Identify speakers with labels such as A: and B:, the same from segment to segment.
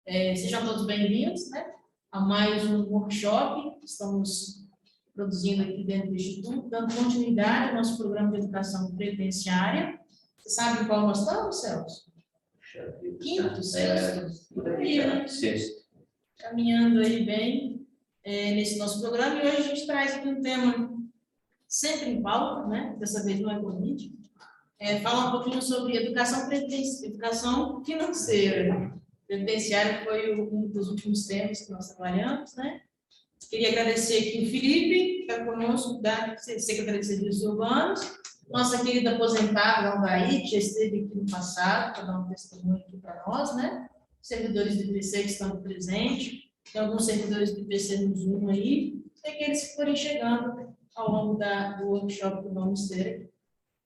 A: Sejam todos bem-vindos, né, a mais um workshop que estamos produzindo aqui dentro do Instituto, dando continuidade ao nosso programa de educação previdenciária. Você sabe em qual nós estamos, Celso? Quinto, sexto?
B: Sexto.
A: Caminhando aí bem nesse nosso programa, e hoje a gente traz aqui um tema sempre em pauta, né? Dessa vez não é Covid. Falar um pouquinho sobre educação financeira. Previdenciário foi um dos últimos temas que nós trabalhamos, né? Queria agradecer aqui o Felipe, que está conosco, da Secretaria de Serviços Urbanos, nossa querida aposentada, Aldair, que já esteve aqui no passado, para dar um testemunho aqui para nós, né? Servidores do IPC que estão presentes, tem alguns servidores do IPC no Zoom aí, e aqueles que forem chegando ao longo do workshop que vamos ter,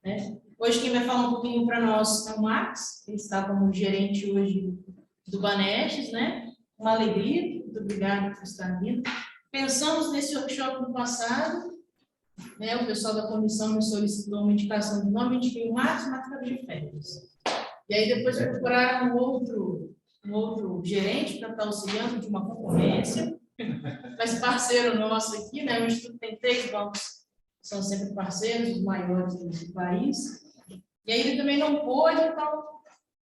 A: né? Hoje quem vai falar um pouquinho para nós é o Max, ele está como gerente hoje do Banestes, né? Uma alegria, muito obrigada por estar vindo. Pensamos nesse workshop no passado, né? O pessoal da comissão me solicitou uma indicação de nome, indiquei o Max estava de férias. E aí depois procuraram um outro gerente para estar auxiliando de uma concorrência, mas parceiro nosso aqui, né? O Instituto tem 3 bancos, são sempre parceiros, os maiores do país. E aí ele também não pôde, então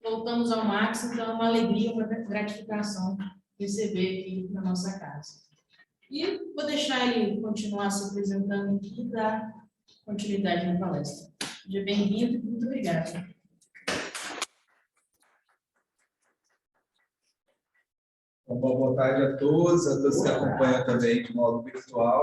A: voltamos ao Max, então é uma alegria, uma gratificação receber aqui na nossa casa. E vou deixar ele continuar se apresentando aqui e dar continuidade na palestra. Seja bem-vindo e muito obrigada.
C: Boa tarde a todos que acompanham também de modo virtual.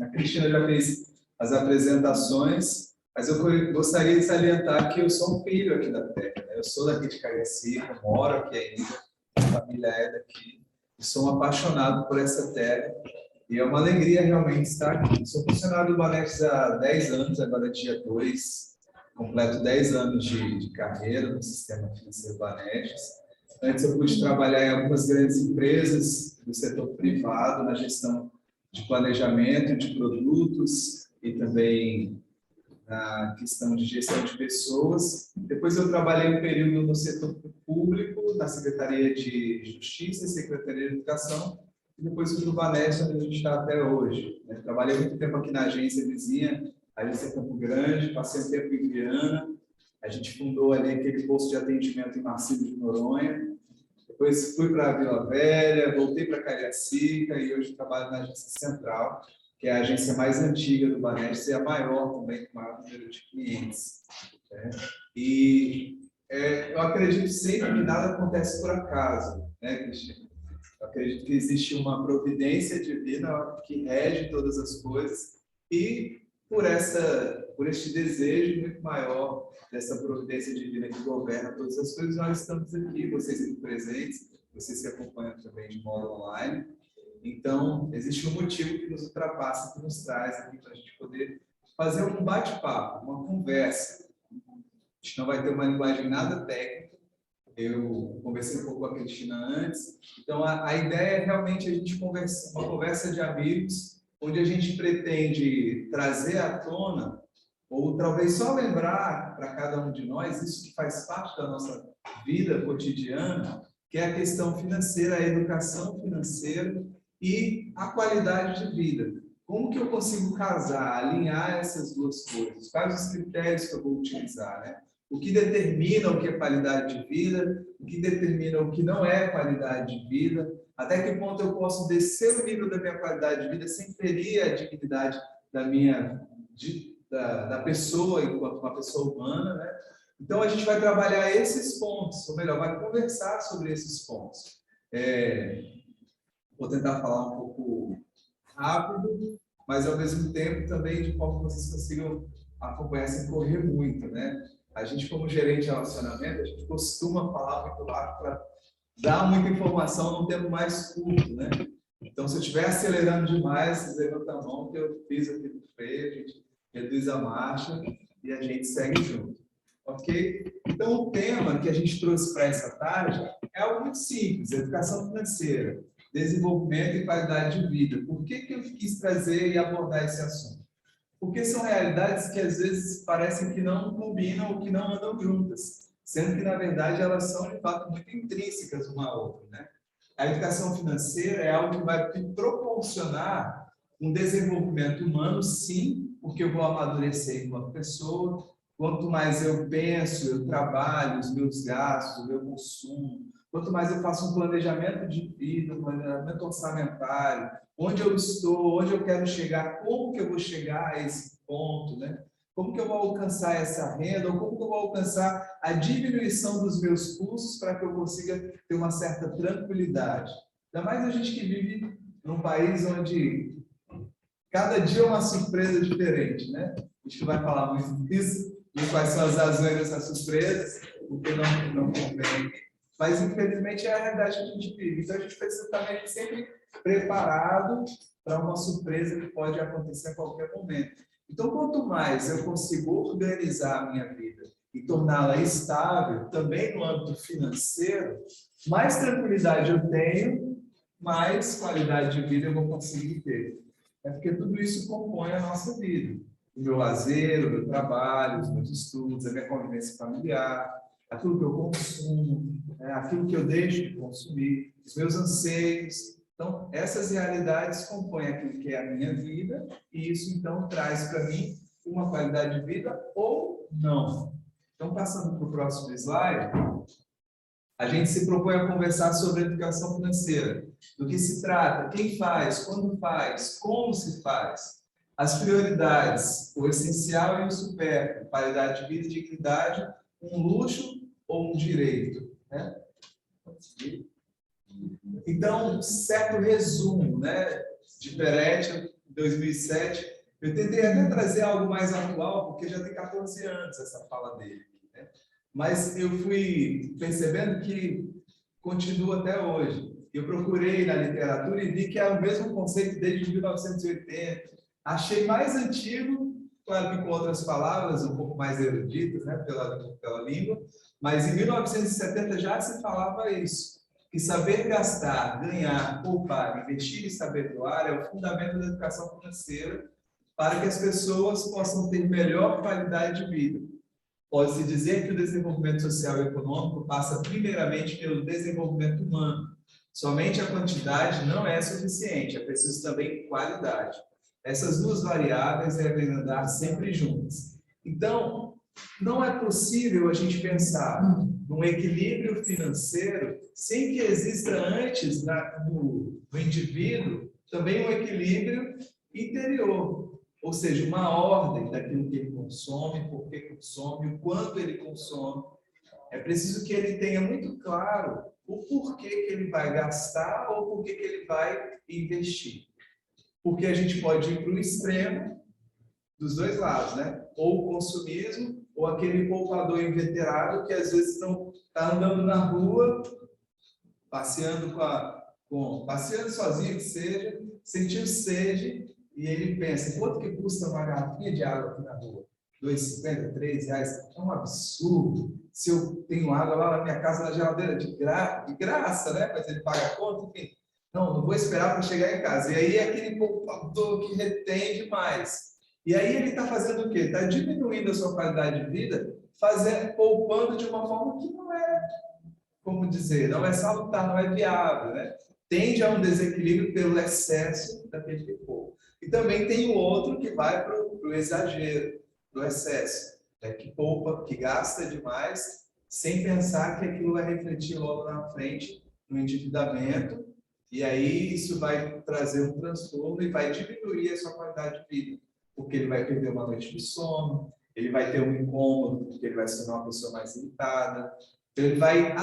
C: A Cristina já fez as apresentações, mas eu gostaria de salientar que eu sou um filho aqui da terra, né? Eu sou daqui de Cariacica, moro aqui ainda, a família é daqui, e sou um apaixonado por essa terra, e é uma alegria realmente estar aqui. Sou funcionário do Banestes há 10 anos, agora dia 2, completo 10 anos de carreira no sistema financeiro Banestes. Antes eu pude trabalhar em algumas grandes empresas do setor privado, na gestão de planejamento de produtos e também na questão de gestão de pessoas. Depois eu trabalhei um período no setor público, na Secretaria de Justiça e Secretaria de Educação, e depois fui para o Banestes, onde a gente está até hoje. Trabalhei muito tempo aqui na agência vizinha, a agência Campo Grande, passei um tempo em Viana, a gente fundou ali aquele posto de atendimento em Marcílio de Noronha. Depois fui para a Vila Velha, voltei para Cariacica e hoje trabalho na agência central, que é a agência mais antiga do Banestes e a maior também, com o maior número de clientes. E eu acredito sempre que nada acontece por acaso, né, Cristina? Eu acredito que existe uma providência divina que rege todas as coisas e por este desejo muito maior dessa providência divina que governa todas as coisas, nós estamos aqui, vocês aqui presentes, vocês que acompanham também de modo online. Então, existe um motivo que nos ultrapassa, que nos traz aqui para a gente poder fazer um bate-papo, uma conversa. A gente não vai ter uma linguagem nada técnica. Eu conversei um pouco com a Cristina antes. Então, a ideia é realmente a gente conversar, uma conversa de amigos, onde a gente pretende trazer à tona, ou talvez só lembrar para cada um de nós, isso que faz parte da nossa vida cotidiana, que é a questão financeira, a educação financeira e a qualidade de vida. Como que eu consigo casar, alinhar essas duas coisas? Quais os critérios que eu vou utilizar, né? O que determina o que é qualidade de vida, o que determina o que não é qualidade de vida, até que ponto eu posso descer o nível da minha qualidade de vida sem ferir a dignidade da pessoa enquanto uma pessoa humana, né? Então a gente vai trabalhar esses pontos, ou melhor, vai conversar sobre esses pontos. Vou tentar falar um pouco rápido, mas ao mesmo tempo também de forma que vocês consigam acompanhar sem correr muito, né? A gente, como gerente de relacionamento, a gente costuma falar muito rápido para dar muita informação num tempo mais curto, né? Então, se eu estiver acelerando demais, vocês levantam a mão que eu fiz aqui no freio, a gente reduz a marcha e a gente segue junto. Ok? Então, o tema que a gente trouxe para essa tarde é algo muito simples: educação financeira, desenvolvimento e qualidade de vida. Por que eu quis trazer e abordar esse assunto? Porque são realidades que às vezes parecem que não combinam ou que não andam juntas, sendo que, na verdade, elas são, de fato, muito intrínsecas uma à outra, né? a educação financeira é algo que vai me proporcionar um desenvolvimento humano, sim, porque eu vou amadurecer enquanto pessoa. Quanto mais eu penso, eu trabalho, os meus gastos, o meu consumo, quanto mais eu faço um planejamento de vida, um planejamento orçamentário, onde eu estou, onde eu quero chegar, como que eu vou chegar a esse ponto, né? Como que eu vou alcançar essa renda, ou como que eu vou alcançar a diminuição dos meus custos para que eu consiga ter uma certa tranquilidade. Ainda mais a gente que vive num país onde cada dia é uma surpresa diferente, né? A gente vai falar muito disso, de quais são as razões dessas surpresas, porque não convém. Mas, infelizmente, é a realidade que a gente vive. Então, a gente precisa estar sempre preparado para uma surpresa que pode acontecer a qualquer momento. Então, quanto mais eu consigo organizar a minha vida e torná-la estável, também no âmbito financeiro, mais tranquilidade eu tenho, mais qualidade de vida eu vou conseguir ter. É porque tudo isso compõe a nossa vida. O meu lazer, o meu trabalho, os meus estudos, a minha convivência familiar, aquilo que eu consumo, aquilo que eu deixo de consumir, os meus anseios. Então, essas realidades compõem aquilo que é a minha vida e isso, então, traz para mim uma qualidade de vida ou não. Então, passando para o próximo slide, a gente se propõe a conversar sobre educação financeira. Do que se trata, quem faz, quando faz, como se faz, as prioridades, o essencial e o supérfluo, qualidade de vida e dignidade, um luxo ou um direito, né? Então, certo resumo, né, de Peretti, 2007, eu tentei até trazer algo mais atual, porque já tem 14 anos essa fala dele, né? Mas eu fui percebendo que continua até hoje. Eu procurei na literatura e vi que é o mesmo conceito desde 1980. Achei mais antigo, claro que com outras palavras, um pouco mais eruditas, né, pela língua, mas em 1970 já se falava isso, que saber gastar, ganhar, poupar, investir e saber doar é o fundamento da educação financeira para que as pessoas possam ter melhor qualidade de vida. Pode-se dizer que o desenvolvimento social e econômico passa primeiramente pelo desenvolvimento humano. Somente a quantidade não é suficiente, é preciso também qualidade. Essas duas variáveis devem andar sempre juntas. Então, não é possível a gente pensar num equilíbrio financeiro sem que exista antes no indivíduo também um equilíbrio interior. Ou seja, uma ordem daquilo que ele consome, por que consome, o quanto ele consome. É preciso que ele tenha muito claro o porquê que ele vai gastar ou porquê que ele vai investir. Porque a gente pode ir para o extremo dos dois lados, né? Ou o consumismo, ou aquele poupador inveterado que às vezes não está andando na rua, passeando passeando sozinho que seja, sentiu sede, e ele pensa, quanto que custa uma garrafinha de água aqui na rua? R$ 2,50, R$ 3, é um absurdo. Se eu tenho água lá na minha casa, na geladeira, de graça, né? Mas ele paga a conta, enfim. Não vou esperar para chegar em casa. E aí é aquele poupador que retém demais. E aí ele está fazendo o quê? Está diminuindo a sua qualidade de vida, poupando de uma forma que não é, como dizer, não é salutar, não é viável, né? Tende a um desequilíbrio pelo excesso daquele que poupa. E também tem o outro que vai para o exagero, do excesso, né? Que poupa, que gasta demais, sem pensar que aquilo vai refletir logo na frente no endividamento, e aí isso vai trazer um transtorno e vai diminuir a sua qualidade de vida, porque ele vai perder uma noite de sono, ele vai ter um incômodo, porque ele vai se tornar uma pessoa mais irritada, ele vai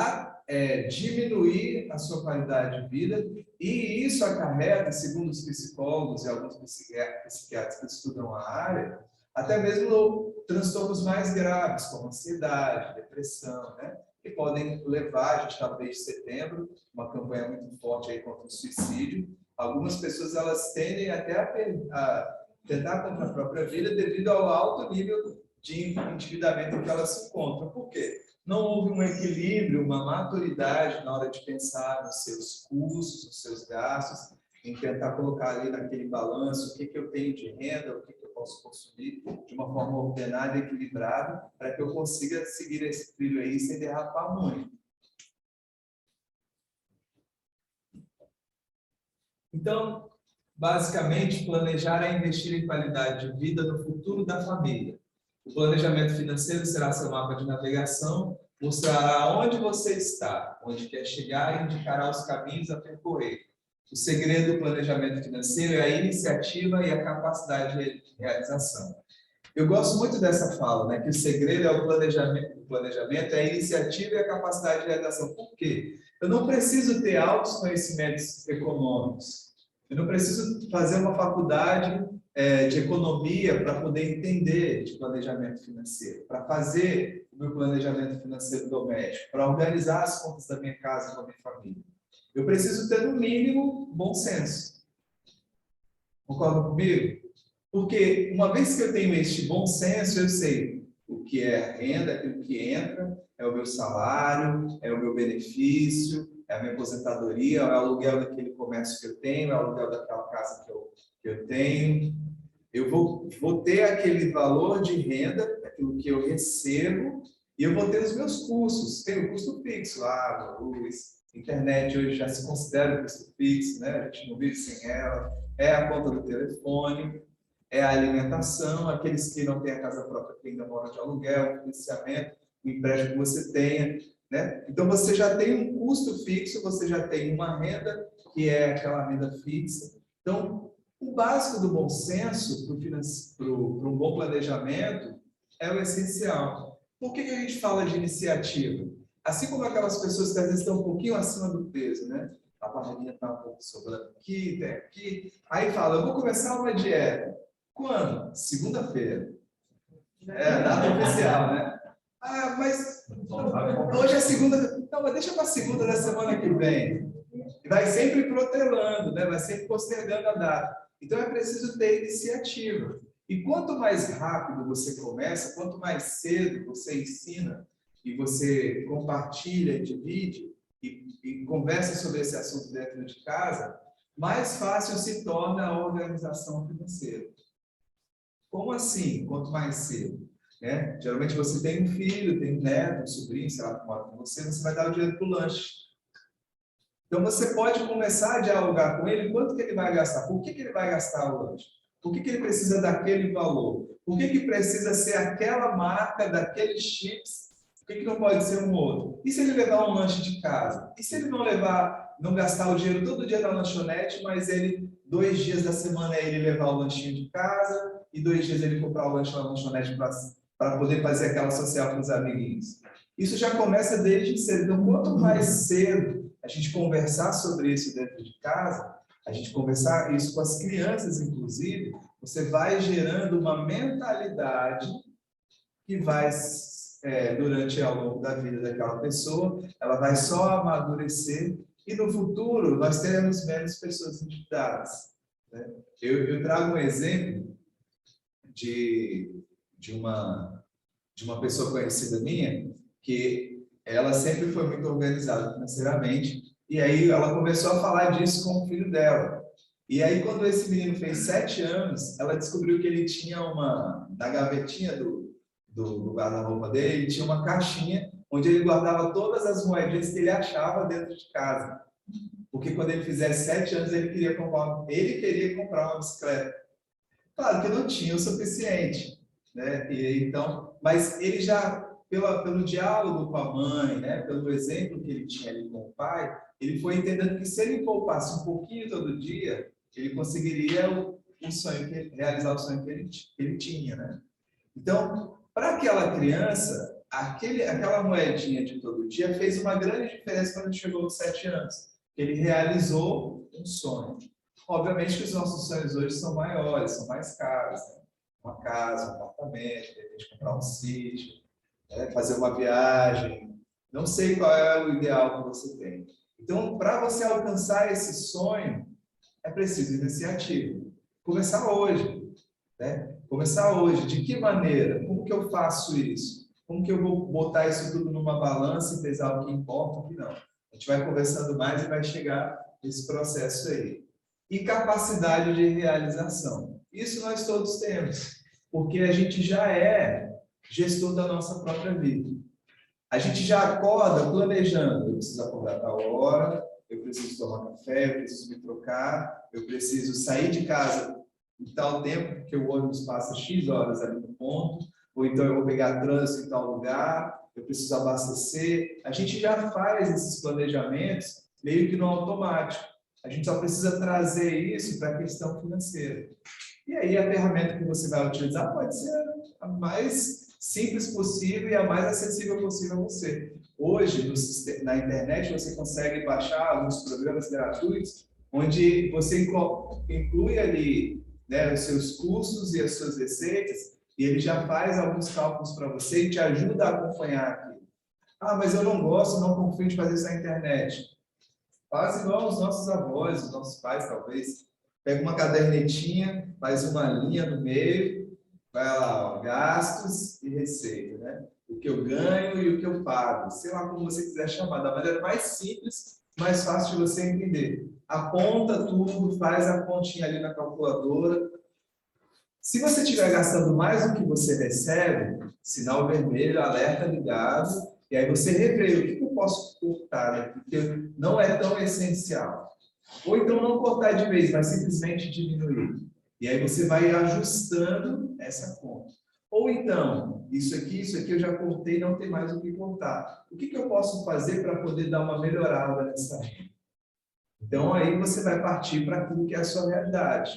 C: diminuir a sua qualidade de vida, e isso acarreta, segundo os psicólogos e alguns psiquiatras que estudam a área, até mesmo transtornos mais graves, como ansiedade, depressão, né? Que podem levar, a gente está no mês de setembro, uma campanha muito forte aí contra o suicídio. Algumas pessoas elas tendem até a tentar contra a própria vida devido ao alto nível de endividamento em que elas se encontram. Por quê? Não houve um equilíbrio, uma maturidade na hora de pensar nos seus custos, nos seus gastos, em tentar colocar ali naquele balanço o que eu tenho de renda, o que eu posso consumir de uma forma ordenada e equilibrada, para que eu consiga seguir esse trilho aí sem derrapar muito. Então, basicamente, planejar é investir em qualidade de vida no futuro da família. O planejamento financeiro será seu mapa de navegação, mostrará onde você está, onde quer chegar e indicará os caminhos a percorrer. O segredo do planejamento financeiro é a iniciativa e a capacidade de realização. Eu gosto muito dessa fala, né? Que o segredo é o planejamento é a iniciativa e a capacidade de realização. Por quê? Eu não preciso ter altos conhecimentos econômicos. Eu não preciso fazer uma faculdade de economia para poder entender de planejamento financeiro, para fazer o meu planejamento financeiro doméstico, para organizar as contas da minha casa com a minha família. Eu preciso ter, no mínimo, bom senso. Concorda comigo? Porque uma vez que eu tenho este bom senso, eu sei o que é a renda, aquilo que entra, é o meu salário, é o meu benefício, é a minha aposentadoria, é o aluguel daquele comércio que eu tenho, é o aluguel daquela casa que eu tenho. Eu vou ter aquele valor de renda, aquilo que eu recebo, e eu vou ter os meus custos. Tem o custo fixo, água, luz, internet hoje já se considera custo fixo, né? A gente não vive sem ela, é a conta do telefone, é a alimentação, aqueles que não têm a casa própria, que ainda moram de aluguel, o financiamento, o empréstimo que você tenha, né? Então, você já tem um custo fixo, você já tem uma renda, que é aquela renda fixa. Então, o básico do bom senso para um bom planejamento é o essencial. Por que a gente fala de iniciativa? Assim como aquelas pessoas que às vezes estão um pouquinho acima do peso, né? A barriguinha está um pouco sobrando aqui, tem aqui. Aí fala, eu vou começar uma dieta. Quando? Segunda-feira. É a data oficial, né? Ah, mas hoje é segunda. Não, mas deixa para segunda da semana que vem. E vai sempre protelando, né? Vai sempre postergando a data. Então é preciso ter iniciativa. E quanto mais rápido você começa, quanto mais cedo você ensina e você compartilha, divide e conversa sobre esse assunto dentro de casa, mais fácil se torna a organização financeira. Como assim? Quanto mais cedo? Né? Geralmente você tem um filho, tem um neto, um sobrinho, sei lá, que mora com você vai dar o dinheiro para o lanche. Então você pode começar a dialogar com ele quanto que ele vai gastar, por que ele vai gastar o lanche, por que ele precisa daquele valor, por que precisa ser aquela marca, daqueles chips, por que não pode ser um outro? E se ele levar um lanche de casa? E se ele não gastar o dinheiro todo dia na lanchonete, mas ele 2 dias da semana ele levar o lanchinho de casa e 2 dias ele comprar o lanche na lanchonete para poder fazer aquela social com os amiguinhos? Isso já começa desde cedo. Então, quanto mais cedo a gente conversar sobre isso dentro de casa, a gente conversar isso com as crianças, inclusive, você vai gerando uma mentalidade que vai, durante ao longo da vida daquela pessoa, ela vai só amadurecer e no futuro nós teremos menos pessoas endividadas. Né? Eu trago um exemplo de uma pessoa conhecida minha, que ela sempre foi muito organizada financeiramente, e aí ela começou a falar disso com o filho dela. E aí, quando esse menino fez 7 anos, ela descobriu que ele tinha na gavetinha do guarda-roupa dele, ele tinha uma caixinha onde ele guardava todas as moedinhas que ele achava dentro de casa. Porque quando ele fizesse 7 anos, ele queria comprar uma bicicleta. Claro que não tinha o suficiente, né? Mas ele já, pelo diálogo com a mãe, né? Pelo exemplo que ele tinha ali com o pai, ele foi entendendo que se ele poupasse um pouquinho todo dia, ele conseguiria realizar o sonho que ele tinha, né? Então, para aquela criança, aquela moedinha de todo dia fez uma grande diferença quando ele chegou aos 7 anos. Ele realizou um sonho. Obviamente que os nossos sonhos hoje são maiores, são mais caros, né? Uma casa, um apartamento, de repente comprar um sítio, né? Fazer uma viagem. Não sei qual é o ideal que você tem. Então, para você alcançar esse sonho, é preciso iniciativa. Começar hoje, né? Começar hoje. De que maneira? Como que eu faço isso? Como que eu vou botar isso tudo numa balança e pesar o que importa e o que não? A gente vai conversando mais e vai chegar nesse processo aí. E capacidade de realização. Isso nós todos temos, porque a gente já é gestor da nossa própria vida. A gente já acorda planejando, eu preciso acordar a tal hora, eu preciso tomar café, eu preciso me trocar, eu preciso sair de casa em tal tempo, porque o ônibus passa X horas ali no ponto, ou então eu vou pegar trânsito em tal lugar, eu preciso abastecer. A gente já faz esses planejamentos meio que no automático. A gente só precisa trazer isso para a questão financeira. E aí a ferramenta que você vai utilizar pode ser a mais simples possível e a mais acessível possível a você. Hoje, na internet, você consegue baixar alguns programas gratuitos, onde você inclui ali, né, os seus custos e as suas receitas, e ele já faz alguns cálculos para você e te ajuda a acompanhar aqui. Ah, mas eu não gosto, não confio de fazer isso na internet. Faz igual os nossos avós, os nossos pais, talvez. Pega uma cadernetinha, faz uma linha no meio, vai lá, ó, gastos e receita, né? O que eu ganho e o que eu pago. Sei lá como você quiser chamar, da maneira mais simples, mais fácil de você entender. Aponta tudo, faz a continha ali na calculadora. Se você estiver gastando mais do que você recebe, sinal vermelho, alerta ligado, e aí você revê o que eu posso cortar, né? Porque não é tão essencial. Ou então não cortar de vez, mas simplesmente diminuir. E aí você vai ajustando essa conta. Ou então, isso aqui eu já cortei, não tem mais o que cortar. O que eu posso fazer para poder dar uma melhorada nessa renda? Então aí você vai partir para aquilo que é a sua realidade.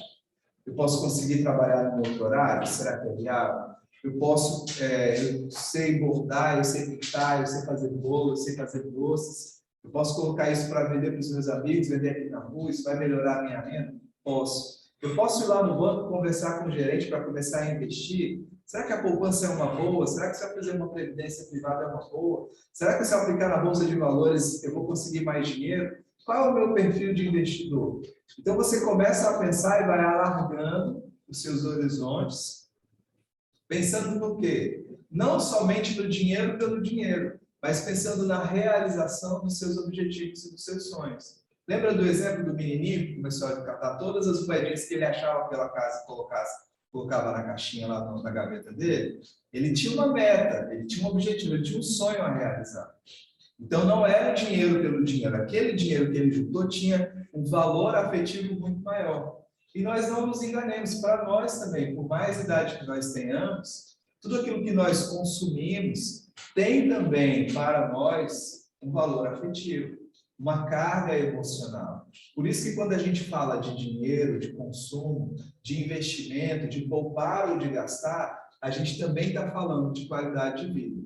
C: Eu posso conseguir trabalhar no outro horário? Será que é viável? Eu sei bordar, eu sei pintar, eu sei fazer bolo, eu sei fazer doces. Eu posso colocar isso para vender para os meus amigos, vender aqui na rua, isso vai melhorar a minha renda? Posso. Eu posso ir lá no banco conversar com o gerente para começar a investir? Será que a poupança é uma boa? Será que se eu fazer uma previdência privada é uma boa? Será que se eu aplicar na bolsa de valores eu vou conseguir mais dinheiro? Qual é o meu perfil de investidor? Então você começa a pensar e vai alargando os seus horizontes, pensando no quê? Não somente no dinheiro pelo dinheiro, mas pensando na realização dos seus objetivos e dos seus sonhos. Lembra do exemplo do menininho que começou a catar todas as moedinhas que ele achava pela casa e colocava na caixinha lá na gaveta dele? Ele tinha uma meta, ele tinha um objetivo, ele tinha um sonho a realizar. Então não era dinheiro pelo dinheiro, aquele dinheiro que ele juntou tinha um valor afetivo muito maior. E nós não nos enganemos, para nós também, por mais idade que nós tenhamos, tudo aquilo que nós consumimos tem também para nós um valor afetivo, uma carga emocional. Por isso que quando a gente fala de dinheiro, de consumo, de investimento, de poupar ou de gastar, a gente também está falando de qualidade de vida.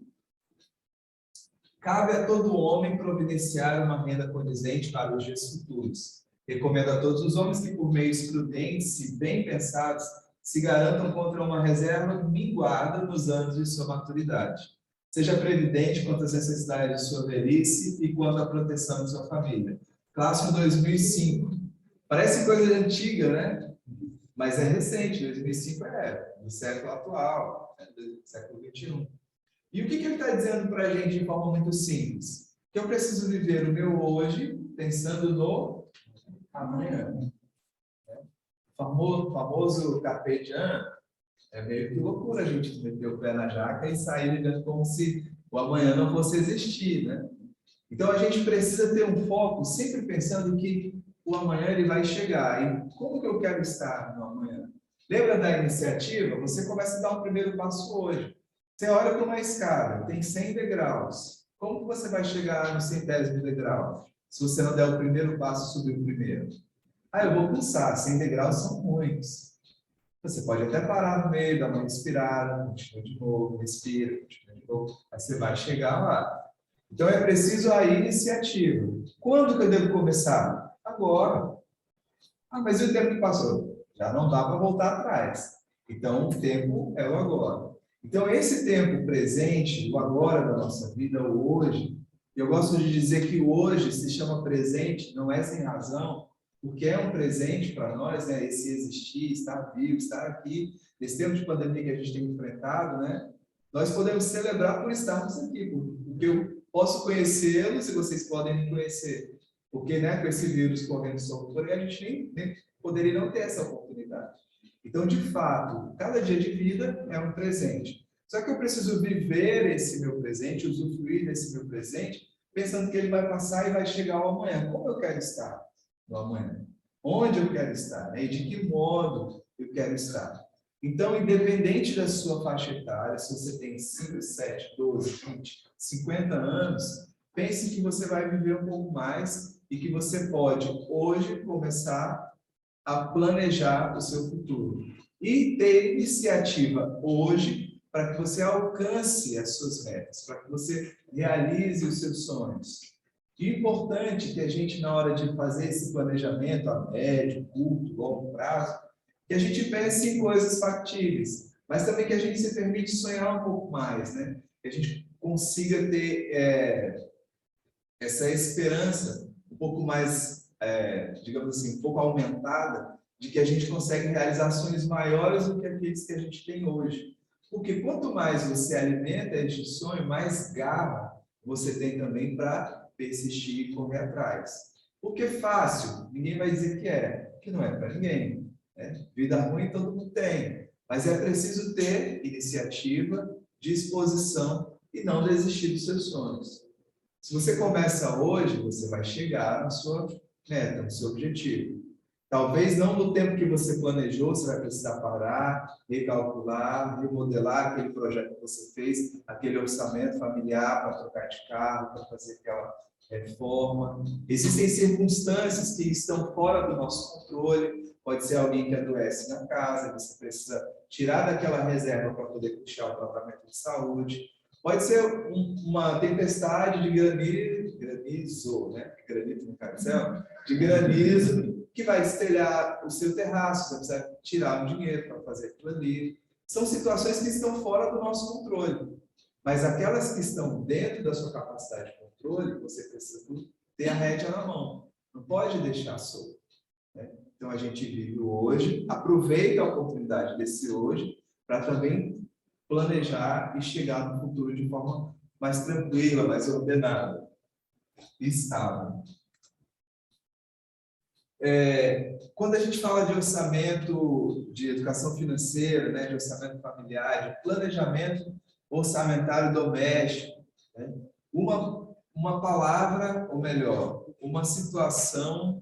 C: Cabe a todo homem providenciar uma renda condizente para os dias futuros. Recomendo a todos os homens que, por meios prudentes e bem pensados, se garantam contra uma reserva minguada nos anos de sua maturidade. Seja previdente quanto às necessidades de sua velhice e quanto à proteção de sua família. Clássico 2005. Parece coisa antiga, né? Mas é recente, 2005 é do século atual, do século XXI. E o que ele está dizendo para a gente de forma muito simples? Que eu preciso viver o meu hoje pensando no amanhã. O famoso carpe diem é meio que loucura a gente meter o pé na jaca e sair vivendo como se o amanhã não fosse existir, né? Então a gente precisa ter um foco sempre pensando que o amanhã ele vai chegar. E como que eu quero estar no amanhã? Lembra da iniciativa? Você começa a dar um primeiro passo hoje. Você olha para uma escada, tem 100 degraus. Como que você vai chegar no 100º degrau? Se você não der o primeiro passo, subir o primeiro. Eu vou pulsar, 100 degraus são muitos. Você pode até parar no meio, dar uma respirada, continua de novo, respira, continua de novo. Aí você vai chegar lá. Então é preciso a iniciativa. Quando que eu devo começar? Agora. Mas e o tempo que passou? Já não dá para voltar atrás. Então o tempo é o agora. Então, esse tempo presente, o agora da nossa vida, o hoje, eu gosto de dizer que o hoje se chama presente, não é sem razão, porque é um presente para nós, né? Esse existir, estar vivo, estar aqui, nesse tempo de pandemia que a gente tem enfrentado, né? Nós podemos celebrar por estarmos aqui, porque eu posso conhecê-los e vocês podem me conhecer. Porque, né, com esse vírus correndo solto por aí, a gente nem poderia não ter essa oportunidade. Então, de fato, cada dia de vida é um presente. Só que eu preciso viver esse meu presente, usufruir desse meu presente, pensando que ele vai passar e vai chegar ao amanhã. Como eu quero estar no amanhã? Onde eu quero estar? Né? E de que modo eu quero estar? Então, independente da sua faixa etária, se você tem 5, 7, 12, 20, 50 anos, pense que você vai viver um pouco mais e que você pode, hoje, começar a planejar o seu futuro. E ter iniciativa hoje para que você alcance as suas metas, para que você realize os seus sonhos. E é importante que a gente, na hora de fazer esse planejamento a médio, curto, longo prazo, que a gente pense em coisas factíveis, mas também que a gente se permite sonhar um pouco mais, né? Que a gente consiga ter essa esperança um pouco mais, digamos assim, um pouco aumentada, de que a gente consegue realizar sonhos maiores do que aqueles que a gente tem hoje. Porque quanto mais você alimenta este sonho, mais garra você tem também para persistir e correr atrás. Porque fácil, ninguém vai dizer que não é para ninguém. Né? Vida ruim todo mundo tem, mas é preciso ter iniciativa, disposição e não desistir dos seus sonhos. Se você começa hoje, você vai chegar na sua meta, no seu objetivo. Talvez não no tempo que você planejou, você vai precisar parar, recalcular, remodelar aquele projeto que você fez, aquele orçamento familiar para trocar de carro, para fazer aquela reforma. Existem circunstâncias que estão fora do nosso controle. Pode ser alguém que adoece na casa, você precisa tirar daquela reserva para poder puxar o tratamento de saúde. Pode ser uma tempestade de granizo, né? Granito no carcel, de granizo, que vai estelhar o seu terraço, você precisa tirar um dinheiro para fazer aquilo ali. São situações que estão fora do nosso controle. Mas aquelas que estão dentro da sua capacidade de controle, você precisa ter a rédea na mão. Não pode deixar solto. Né? Então, a gente vive o hoje, aproveita a oportunidade desse hoje para também planejar e chegar no futuro de forma mais tranquila, mais ordenada e estável. Quando a gente fala de orçamento de educação financeira, né, de orçamento familiar, de planejamento orçamentário doméstico, né, uma palavra, ou melhor, uma situação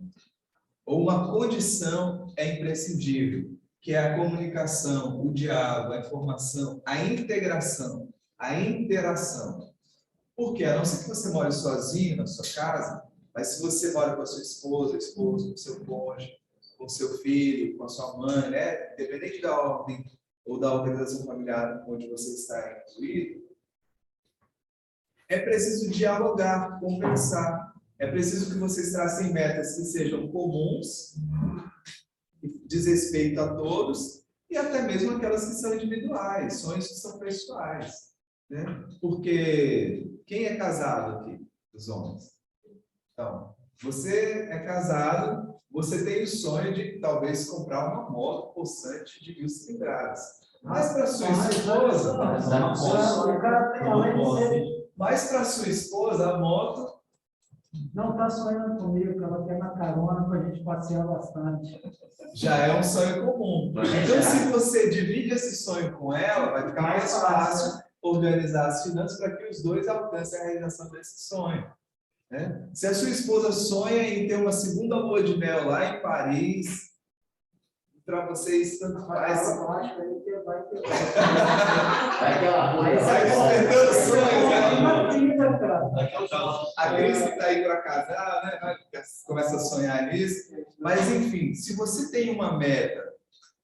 C: ou uma condição é imprescindível, que é a comunicação, o diálogo, a informação, a integração, a interação. Por quê? A não ser que você more sozinho na sua casa, mas se você mora com a sua esposa, esposo, com o seu cônjuge, com o seu filho, com a sua mãe, né? Independente da ordem ou da organização familiar onde você está incluído, é preciso dialogar, conversar. É preciso que vocês tracem metas que sejam comuns, que diz respeito a todos, e até mesmo aquelas que são individuais, sonhos que são pessoais. Né? Porque quem é casado aqui? Os homens. Então, você é casado, você tem o sonho de talvez comprar uma moto possante de 1.000 cilindradas. Mas para sua esposa, a moto
B: não está sonhando comigo, que ela quer uma carona para a gente passear bastante.
C: Já é um sonho comum. Então, se você divide esse sonho com ela, vai ficar mais fácil organizar as finanças para que os dois alcancem a realização desse sonho. Né? Se a sua esposa sonha em ter uma segunda lua de mel lá em Paris, para vocês tanto faz.
B: Vai ter.
C: Vai despertando sonhos, né? A Cris que está aí para casar, né? Começa a sonhar nisso. Mas, enfim, se você tem uma meta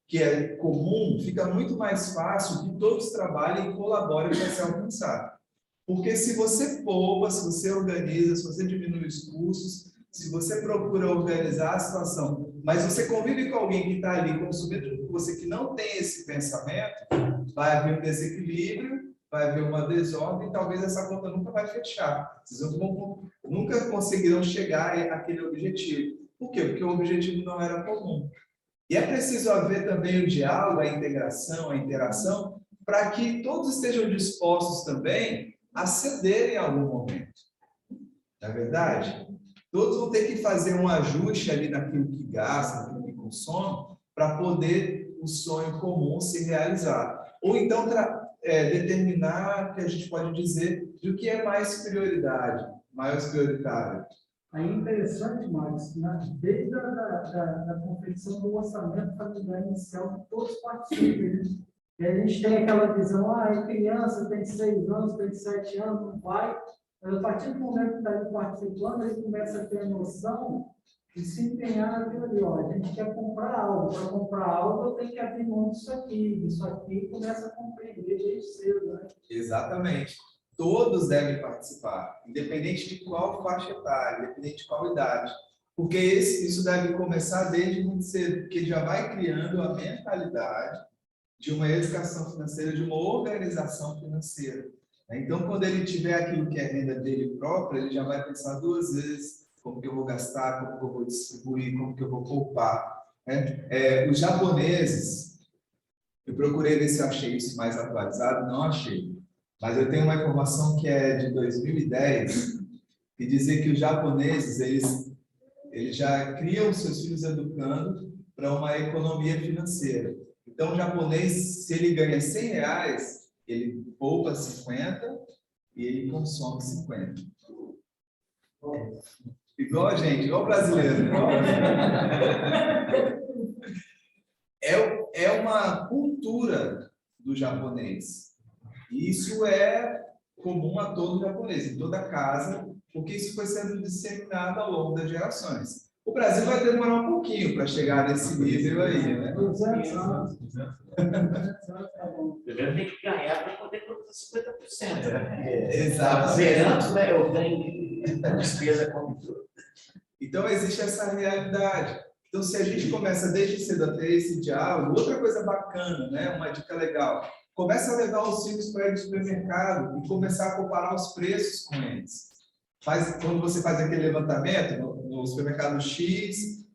C: que é comum, fica muito mais fácil que todos trabalhem e colaborem para se alcançar. Porque se você poupa, se você organiza, se você diminui os custos, se você procura organizar a situação, mas você convive com alguém que está ali consumindo com você que não tem esse pensamento, vai haver um desequilíbrio, vai haver uma desordem e talvez essa conta nunca vai fechar. Vocês nunca conseguirão chegar àquele objetivo. Por quê? Porque o objetivo não era comum. E é preciso haver também o diálogo, a integração, a interação, para que todos estejam dispostos também a cederem em algum momento. Não é verdade? Todos vão ter que fazer um ajuste ali naquilo que gasta, naquilo que consome, para poder o sonho comum se realizar. Ou então determinar, que a gente pode dizer, do que é mais prioridade, mais prioritário.
B: Aí é interessante, Marcos, né? Desde da confecção do orçamento familiar inicial, que todos participem, né? E a gente tem aquela visão, é criança, tem 6 anos, tem 7 anos, não vai. Mas a partir do momento que está aí participando, ele começa a ter a noção de se empenhar naquilo ali. Ó, a gente quer comprar algo. Para comprar algo, eu tenho que abrir mão disso aqui. Isso aqui começa a compreender desde cedo, né?
C: Exatamente. Todos devem participar, independente de qual faixa etária, independente de qual idade. Porque isso deve começar desde muito cedo, porque já vai criando a mentalidade de uma educação financeira, de uma organização financeira. Então, quando ele tiver aquilo que é renda dele própria, ele já vai pensar 2 vezes como que eu vou gastar, como que eu vou distribuir, como que eu vou poupar. Os japoneses, eu procurei ver se eu achei isso mais atualizado, não achei. Mas eu tenho uma informação que é de 2010, que dizia que os japoneses, eles já criam seus filhos educando para uma economia financeira. Então, o japonês, se ele ganha R$100, ele poupa 50 e ele consome 50. Igual a gente, igual o brasileiro. É uma cultura do japonês. E isso é comum a todo japonês, em toda casa, porque isso foi sendo disseminado ao longo das gerações. O Brasil vai demorar um pouquinho para chegar nesse nível aí, né?
B: 200 anos.
D: Primeiro tem que ganhar para poder colocar 50%. Né?
C: Exato.
D: Zerando, né? Eu tenho despesa como tudo.
C: Então, existe essa realidade. Então, se a gente começa desde cedo a ter esse diálogo, outra coisa bacana, né? Uma dica legal. Começa a levar os filhos para ir no supermercado e começar a comparar os preços com eles. Quando você faz aquele levantamento, no supermercado X,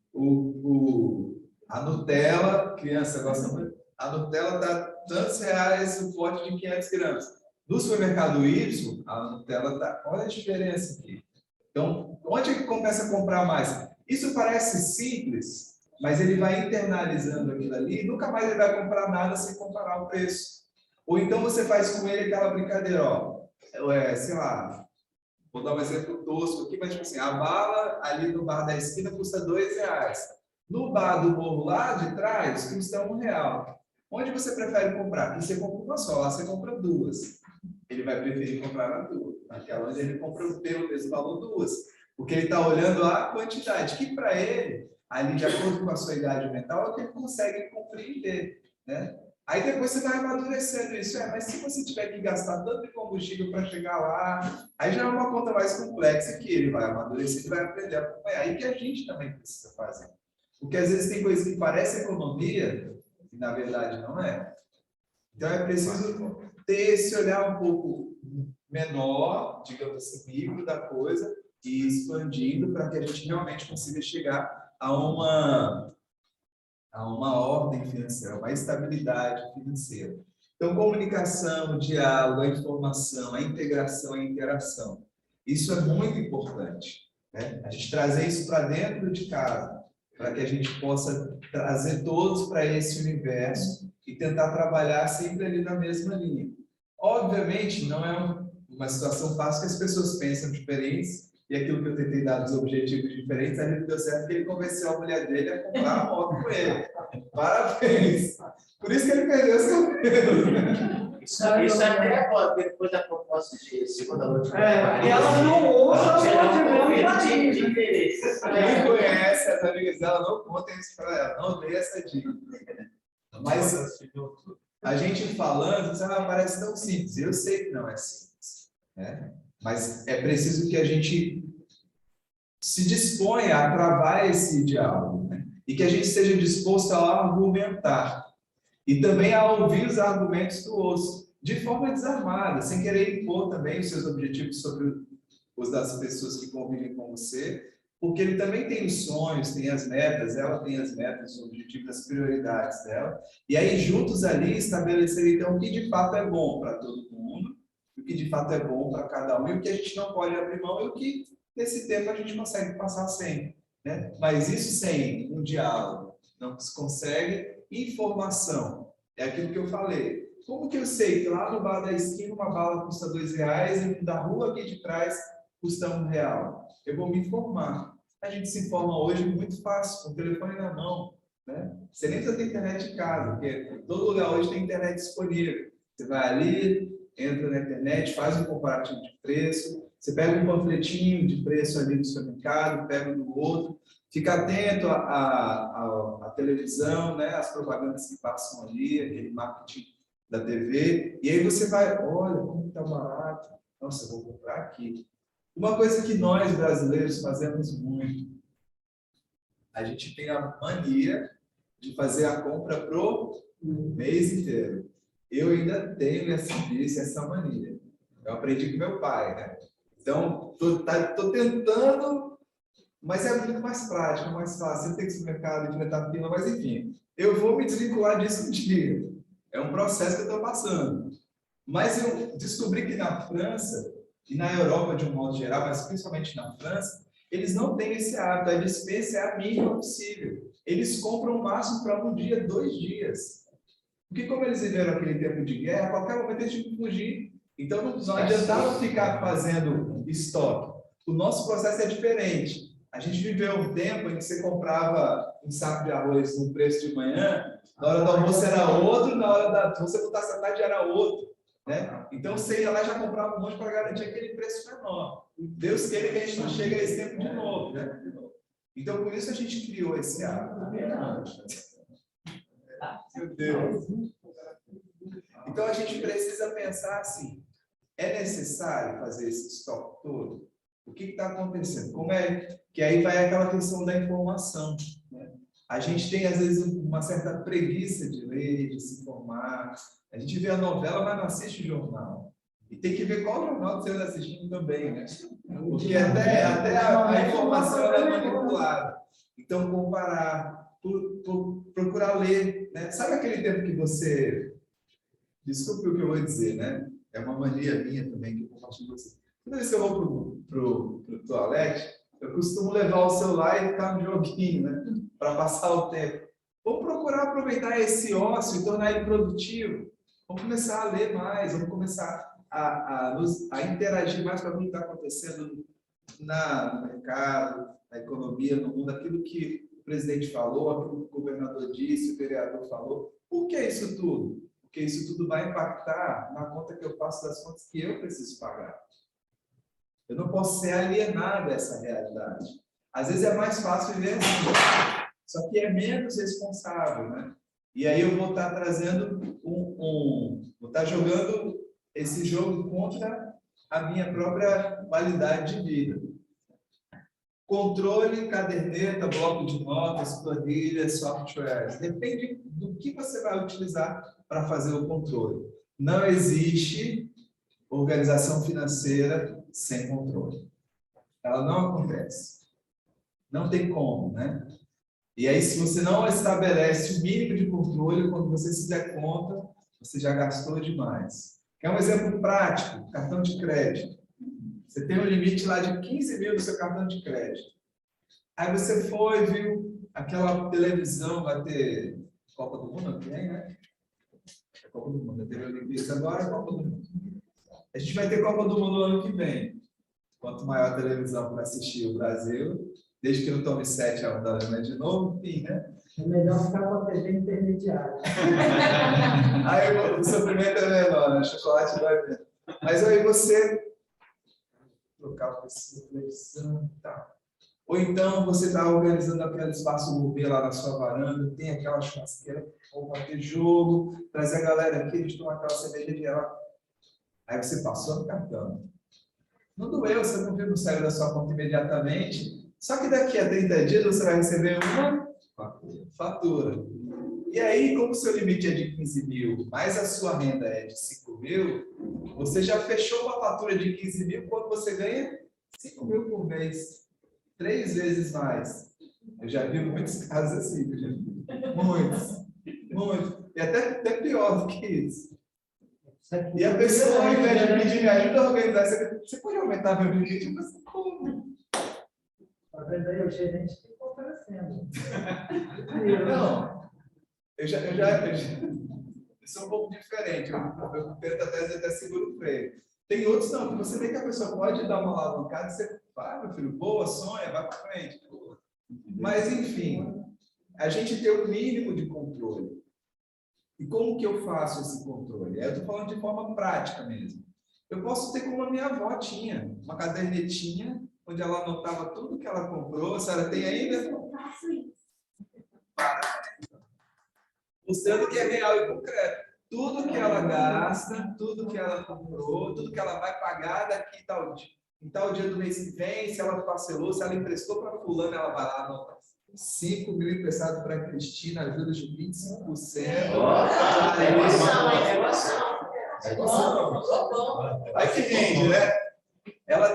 C: a Nutella, criança gosta muito, a Nutella está tantos reais o pote de 500 gramas. No supermercado Y, a Nutella está... Olha a diferença aqui. Então, onde é que começa a comprar mais? Isso parece simples, mas ele vai internalizando aquilo ali e nunca mais ele vai comprar nada sem comparar o preço. Ou então você faz com ele aquela brincadeira, sei lá, vou dar um exemplo tosco aqui, mas tipo assim, a bala ali no bar da esquina custa R$2. No bar do morro lá de trás custa R$1. Onde você prefere comprar? Aqui você compra uma só, lá você compra 2. Ele vai preferir comprar naquela onde ele compra pelo mesmo valor 2. Porque ele está olhando a quantidade, que para ele, ali de acordo com a sua idade mental, é o que ele consegue compreender, né? Aí depois você vai amadurecendo isso. Mas se você tiver que gastar tanto de combustível para chegar lá, aí já é uma conta mais complexa que ele vai amadurecer e vai aprender a acompanhar. E que a gente também precisa fazer. Porque às vezes tem coisas que parecem economia e na verdade não é. Então é preciso ter esse olhar um pouco menor, digamos assim, micro da coisa e expandindo para que a gente realmente consiga chegar a uma ordem financeira, uma estabilidade financeira. Então, comunicação, diálogo, a informação, a integração, a interação. Isso é muito importante, né? A gente trazer isso para dentro de casa, para que a gente possa trazer todos para esse universo e tentar trabalhar sempre ali na mesma linha. Obviamente, não é uma situação fácil que as pessoas pensam diferentes, e aquilo que eu tentei dar dos objetivos diferentes, a gente deu certo porque ele convenceu a mulher dele a comprar a moto com ele. Parabéns! Por isso que ele perdeu seu cabelo.
D: Isso até agora, depois da proposta de segunda última.
B: Ela não ouça
D: de interesse.
C: Quem conhece as amigas dela, não contem isso para ela, não dê essa dica. Mas a gente falando, parece tão simples. Eu sei que não é simples, né? Mas é preciso que a gente se disponha a travar esse diálogo, né? E que a gente esteja disposto a argumentar e também a ouvir os argumentos do outro, de forma desarmada, sem querer impor também os seus objetivos sobre os das pessoas que convivem com você, porque ele também tem os sonhos, tem as metas, ela tem as metas, os objetivos, as prioridades dela, e aí juntos ali estabelecer então o que de fato é bom para todo mundo, o que de fato é bom para cada um, e o que a gente não pode abrir mão, e o que nesse tempo a gente consegue passar sem, né? Mas isso sem um diálogo não se consegue. Informação é aquilo que eu falei. Como que eu sei que lá no bar da esquina uma bala custa R$2 e da rua aqui de trás custa R$1? Eu vou me informar. A gente se informa hoje muito fácil, com o telefone na mão, né? Você nem precisa ter internet em casa, porque todo lugar hoje tem internet disponível. Você vai ali, entra na internet, faz um comparativo de preço, você pega um panfletinho de preço ali do supermercado, pega um do outro, fica atento à televisão, né? As propagandas que passam ali, aquele marketing da TV, e aí você vai, olha como está barato, nossa, eu vou comprar aqui. Uma coisa que nós brasileiros fazemos muito, a gente tem a mania de fazer a compra pro mês inteiro. Eu ainda tenho essa mania. Eu aprendi com meu pai, né? Então, tô tentando, mas é muito mais prático, mais fácil. Você tem que ir no mercado, enfrentar fila, mas enfim, eu vou me desvincular disso um dia. É um processo que eu estou passando. Mas eu descobri que na França, e na Europa de um modo geral, mas principalmente na França, eles não têm esse hábito, a despesa é a mínima possível. Eles compram o máximo para um dia, 2 dias. Porque como eles viveram aquele tempo de guerra, a qualquer momento eles tinham que fugir. Então não adiantava ficar fazendo estoque. O nosso processo é diferente. A gente viveu um tempo em que você comprava um saco de arroz no preço de manhã, na hora do almoço era outro, na hora da você botasse à tarde era outro. Né? Então você ia lá e já comprava um monte para garantir aquele preço menor. Deus queira que a gente não chegue a esse tempo de novo. Né? Então por isso a gente criou esse hábito. Meu Deus. Então a gente precisa pensar assim, é necessário fazer esse estoque todo? O que está acontecendo? Como é que aí vai aquela questão da informação, né? A gente tem às vezes uma certa preguiça de ler, de se informar. A gente vê a novela, mas não assiste o jornal. E tem que ver qual jornal que você está assistindo também, né? Porque até a informação é manipulada. Então, comparar, procurar ler, né? Sabe aquele tempo que você... Desculpe o que eu vou dizer, né? É uma mania minha também que eu compartilho com você. Toda vez que eu vou pro toalete, eu costumo levar o celular e ficar no joguinho, né? Para passar o tempo. Vamos procurar aproveitar esse ócio e tornar ele produtivo. Vamos começar a ler mais, vamos começar a interagir mais com aquilo que está acontecendo no mercado, na economia, no mundo, aquilo que o presidente falou, aquilo que o governador disse, o vereador falou. Por que isso tudo? Porque isso tudo vai impactar na conta que eu faço das contas que eu preciso pagar. Eu não posso ser alienado a essa realidade. Às vezes é mais fácil viver assim, só que é menos responsável, né? E aí eu vou estar trazendo vou estar jogando esse jogo contra a minha própria qualidade de vida. Controle, caderneta, bloco de notas, planilhas, softwares. Depende do que você vai utilizar para fazer o controle. Não existe organização financeira sem controle. Ela não acontece. Não tem como, né? E aí, se você não estabelece o mínimo de controle, quando você se der conta, você já gastou demais. Quer um exemplo prático? Cartão de crédito. Você tem um limite lá de 15 mil no seu cartão de crédito. Aí você foi, viu aquela televisão, vai ter Copa do Mundo aqui, né? É Copa do Mundo, teve a Olimpíada agora, é Copa do Mundo. A gente vai ter Copa do Mundo no ano que vem. Quanto maior a televisão para assistir o Brasil, desde que não tome 7-1 da Alemanha de novo, enfim, né?
B: É melhor ficar com a TV intermediária.
C: Aí o sofrimento é menor, né? O chocolate vai ver. Mas aí você trocar para essa televisão e tal. Ou então você está organizando aquele espaço gourmet lá na sua varanda, tem aquela churrasqueira, ou vai ter jogo, trazer a galera aqui, a gente toma aquela cerveja de ela. Aí você passou no cartão. Não doeu, você não viu no saiu da sua conta imediatamente, só que daqui a 30 dias você vai receber uma fatura. E aí, como o seu limite é de 15 mil, mas a sua renda é de 5 mil, você já fechou uma fatura de 15 mil quando você ganha 5 mil por mês. 3 vezes mais. Eu já vi muitos casos assim, muitos. E até pior do que isso. E a pessoa, ao invés de pedir me ajuda a organizar, você pode aumentar meu limite? Mas como?
B: Às vezes aí o gerente fica oferecendo.
C: Não. Eu já Isso é um pouco diferente. Eu tento até seguro o freio. Tem outros não, que você vê que a pessoa pode dar uma alavancada e você vai, meu filho, boa, sonha, vai para frente. Mas, enfim, a gente tem o mínimo de controle. E como que eu faço esse controle? Eu estou falando de forma prática mesmo. Eu posso ter como a minha avó tinha, uma cadernetinha, onde ela anotava tudo que ela comprou. A senhora tem ainda?
E: Eu faço isso.
C: Mostrando que é real e concreto. Tudo que ela gasta, tudo que ela comprou, tudo que ela vai pagar daqui em tal dia do mês que vem, se ela parcelou, se ela emprestou para fulano, ela vai lá anotar. 5 mil emprestado para a Cristina, ajuda de 25%.
D: É emoção, é emoção.
C: Aí que rende, né? Ela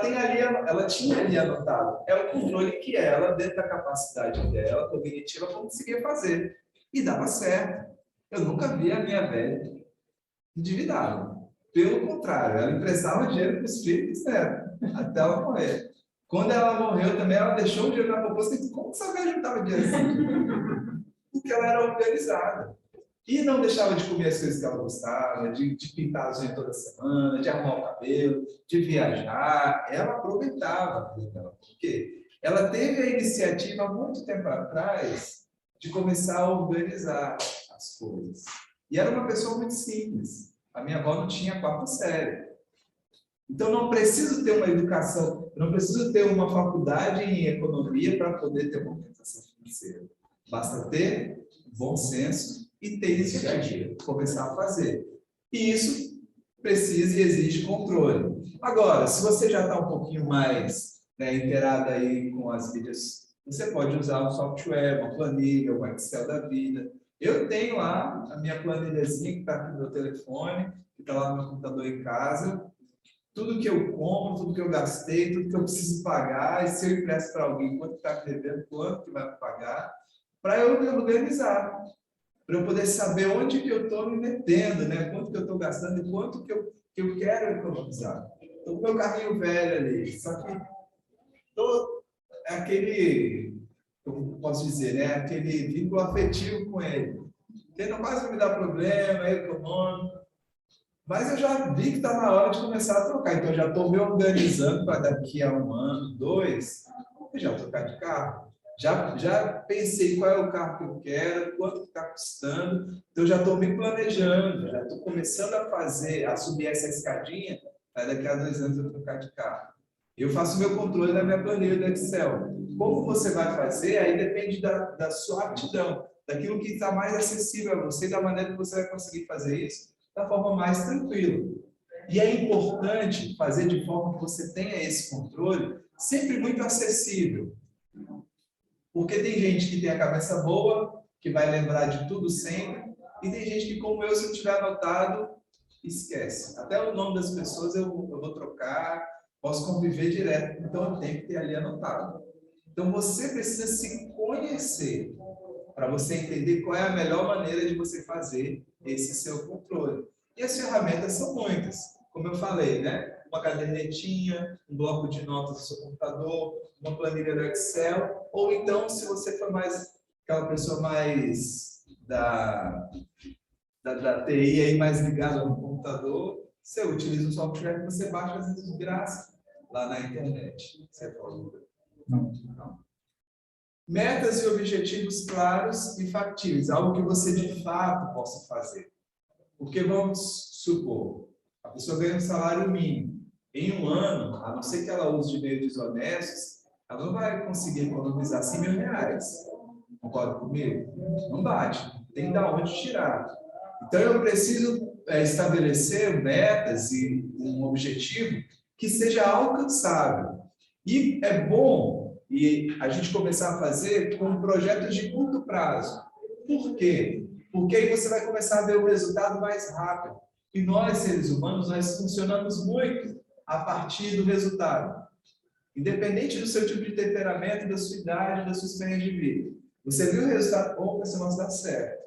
C: tinha ali anotado. É o controle que ela, dentro da capacidade dela, cognitiva, conseguia fazer. E dava certo. Eu nunca vi a minha velha endividada. Pelo contrário, ela emprestava dinheiro para os filhos, até ela morrer. Quando ela morreu também, ela deixou o dinheiro na poupança. Como você vai juntar o dinheiro assim? Porque ela era organizada. E não deixava de comer as coisas que ela gostava, de pintar as unhas toda semana, de arrumar o cabelo, de viajar. Ela aproveitava. Porque ela teve a iniciativa, há muito tempo atrás, de começar a organizar as coisas. E era uma pessoa muito simples. A minha avó não tinha quarta série. Então, não preciso ter uma educação, não preciso ter uma faculdade em economia para poder ter uma organização financeira. Basta ter bom senso e ter iniciativa, começar a fazer. E isso precisa e exige controle. Agora, se você já está um pouquinho mais inteirado aí com as mídias, você pode usar um software, uma planilha, um Excel da vida. Eu tenho lá a minha planilhazinha que está aqui no meu telefone, que está lá no meu computador em casa. Tudo que eu compro, tudo que eu gastei, tudo que eu preciso pagar, e se eu empresto para alguém, quanto está devendo, quanto que vai pagar, para eu me organizar, para eu poder saber onde que eu estou me metendo, quanto que eu estou gastando e quanto que eu quero economizar. Então, o meu carrinho velho ali, só que aquele, como posso dizer, aquele vínculo afetivo com ele. Ele não quase me dá problema, é econômico. Mas eu já vi que está na hora de começar a trocar. Então, eu já estou me organizando para daqui a 1 ano, 2, eu já trocar de carro. Já pensei qual é o carro que eu quero, quanto está custando. Então, já estou me planejando, já estou começando a subir essa escadinha, para daqui a 2 anos eu trocar de carro. Eu faço meu controle da minha planilha do Excel. Como você vai fazer, aí depende da sua aptidão, daquilo que está mais acessível a você, da maneira que você vai conseguir fazer isso da forma mais tranquila. E é importante fazer de forma que você tenha esse controle sempre muito acessível. Porque tem gente que tem a cabeça boa, que vai lembrar de tudo sempre, e tem gente que, como eu, se eu tiver anotado, esquece. Até o nome das pessoas eu vou trocar, posso conviver direto, então eu tenho que ter ali anotado. Então você precisa se conhecer para você entender qual é a melhor maneira de você fazer esse seu controle. E as ferramentas são muitas, como eu falei, uma cadernetinha, um bloco de notas do seu computador, uma planilha do Excel, ou então, se você for mais aquela pessoa mais da TI aí, mais ligada no computador, você utiliza o software que você baixa às vezes de graça lá na internet. Você pode. Não. Metas e objetivos claros e factíveis, algo que você de fato possa fazer. Porque vamos supor, a pessoa ganha um salário mínimo. Em 1 ano, a não ser que ela use de meios desonestos, ela não vai conseguir economizar R$100.000. Concorda comigo? Não bate. Tem de onde tirar. Então, eu preciso estabelecer metas e um objetivo que seja alcançável. E é bom a gente começar a fazer com projetos de curto prazo. Por quê? Porque aí você vai começar a ver o resultado mais rápido. E nós, seres humanos, nós funcionamos muito a partir do resultado. Independente do seu tipo de temperamento, da sua idade, da sua experiência de vida. Você viu o resultado, opa, esse negócio dá certo.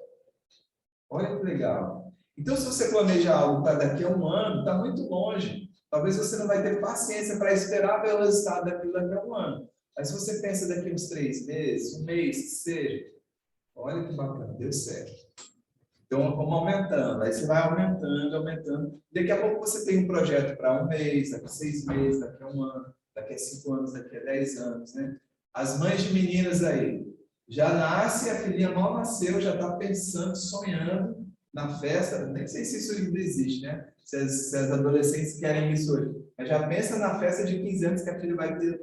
C: Olha que legal. Então, se você planeja algo para daqui a 1 ano, está muito longe. Talvez você não vai ter paciência para esperar ver o resultado daquilo daqui a 1 ano. Mas se você pensa daqui a uns 3 meses, 1 mês, que seja, olha que bacana, deu certo. Então, vamos aumentando. Aí você vai aumentando, aumentando. Daqui a pouco você tem um projeto para 1 mês, daqui a 6 meses, daqui a 1 ano, daqui a 5 anos, daqui a 10 anos, né? As mães de meninas aí, já nasce, a filhinha mal nasceu, já está pensando, sonhando na festa. Nem sei se isso ainda existe, né? Se as adolescentes querem isso hoje. Mas já pensa na festa de 15 anos que a filha vai ter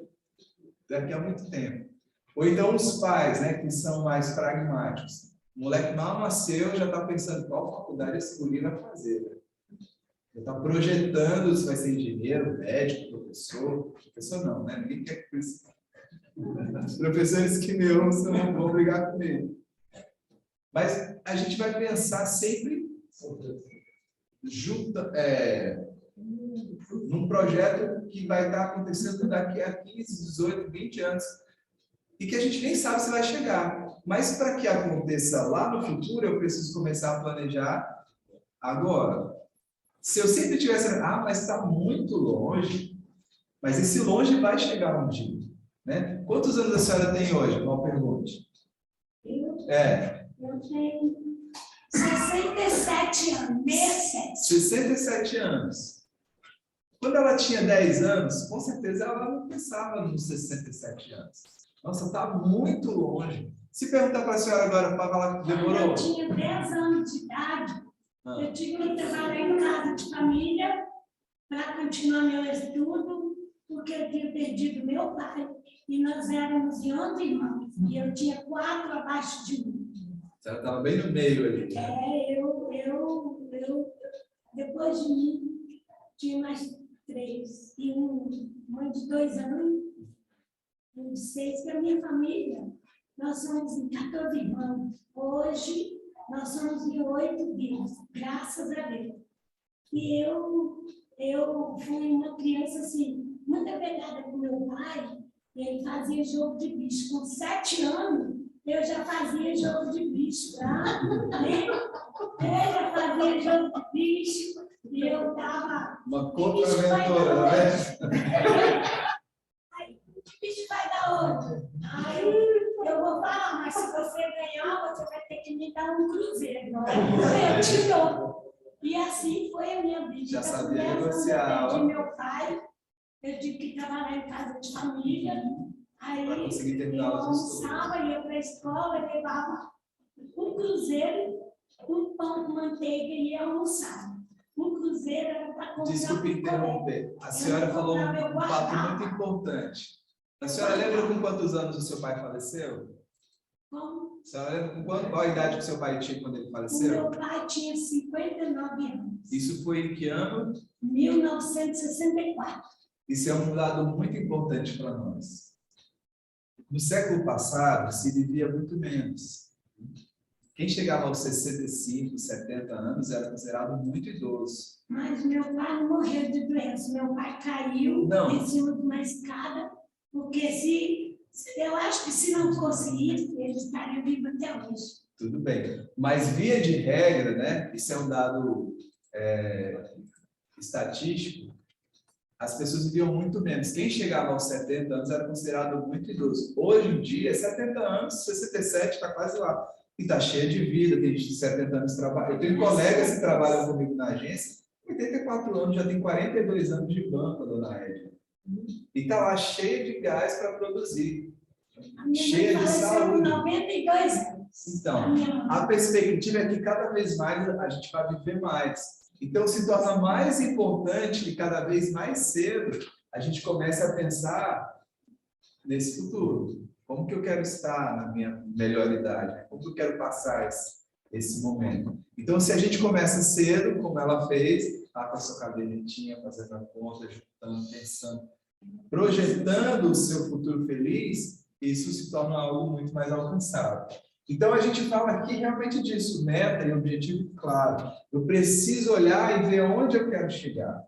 C: daqui a muito tempo. Ou então os pais, né, que são mais pragmáticos. O moleque mal nasceu, já está pensando qual faculdade esse guri vai fazer. Né? Já está projetando se vai ser engenheiro, médico, professor. Professor não, né? Ninguém quer que isso. Os professores que me ouçam não vão brigar comigo. Mas a gente vai pensar sempre num projeto que vai estar acontecendo daqui a 15, 18, 20 anos. E que a gente nem sabe se vai chegar. Mas para que aconteça lá no futuro, eu preciso começar a planejar agora. Se eu sempre tivesse, mas está muito longe, mas esse longe vai chegar um dia. Né? Quantos anos a senhora tem hoje? Mal pergunte.
E: Eu tenho 67 anos, 67.
C: 67 anos. Quando ela tinha 10 anos, com certeza ela não pensava nos 67 anos. Nossa, está muito longe. Se perguntar para a senhora agora, para falar que demorou.
E: Eu tinha 10 anos de idade. Eu tive que trabalhar em casa de família para continuar meu estudo, porque eu tinha perdido meu pai. E nós éramos 11 irmãos. E eu tinha 4 abaixo de mim.
C: A senhora estava bem no meio ali.
E: Depois de mim, tinha mais 3. E uma de 2 anos, um de 6, que é a minha família. Nós somos em 14 irmãos. Hoje, nós somos em 8 vivos, graças a Deus. E eu fui uma criança, assim, muito apegada com meu pai. Ele fazia jogo de bicho. Com 7 anos, eu já fazia jogo de bicho. Tá? Eu já fazia jogo de bicho. E eu estava...
C: Uma contra-aventura, né?
E: Que bicho vai dar hoje? Aí eu vou falar, mas se você ganhar, você vai ter que me dar um cruzeiro. Eu te dou. E assim foi a minha vida.
C: Já sabia
E: Eu
C: negociar.
E: perdi meu pai, eu tive que trabalhar em casa de família. Aí
C: Para conseguir terminar
E: eu
C: os estudos.
E: almoçava, ia para a escola, levava um cruzeiro, um pão com manteiga e ia almoçar. Um cruzeiro era para comprar.
C: Desculpe interromper. A senhora falou um fato muito importante. A senhora lembra com quantos anos o seu pai faleceu?
E: Como?
C: A senhora lembra com qual a idade que o seu pai tinha quando ele
E: O
C: faleceu?
E: meu pai tinha 59 anos.
C: Isso foi em que ano?
E: 1964.
C: Isso é um dado muito importante para nós. No século passado, se vivia muito menos. Quem chegava aos 65, 70 anos era considerado muito idoso.
E: Mas meu pai não morreu de doença. Meu pai caiu em cima de uma escada, porque eu acho que se não fosse isso, ele estaria vivo até hoje.
C: Tudo bem. Mas, via de regra, né, isso é um dado estatístico, as pessoas viviam muito menos. Quem chegava aos 70 anos era considerado muito idoso. Hoje em dia, 70 anos, 67, está quase lá. E está cheio de vida, tem gente de 70 anos que trabalha. Eu tenho colegas que trabalham comigo na agência, 84 anos, já tem 42 anos de banco, a dona Edna. E está lá cheia de gás para produzir. Cheia de saúde.
E: 92 anos.
C: Então, a perspectiva é que cada vez mais a gente vai viver mais. Então, se torna mais importante que cada vez mais cedo a gente comece a pensar nesse futuro. Como que eu quero estar na minha melhor idade? Como que eu quero passar esse momento? Então, se a gente começa cedo, como ela fez, lá com a sua cadernetinha, fazendo a conta, juntando, pensando, projetando o seu futuro feliz, isso se torna algo muito mais alcançável. Então, a gente fala aqui realmente disso, meta e objetivo claro. Eu preciso olhar e ver onde eu quero chegar.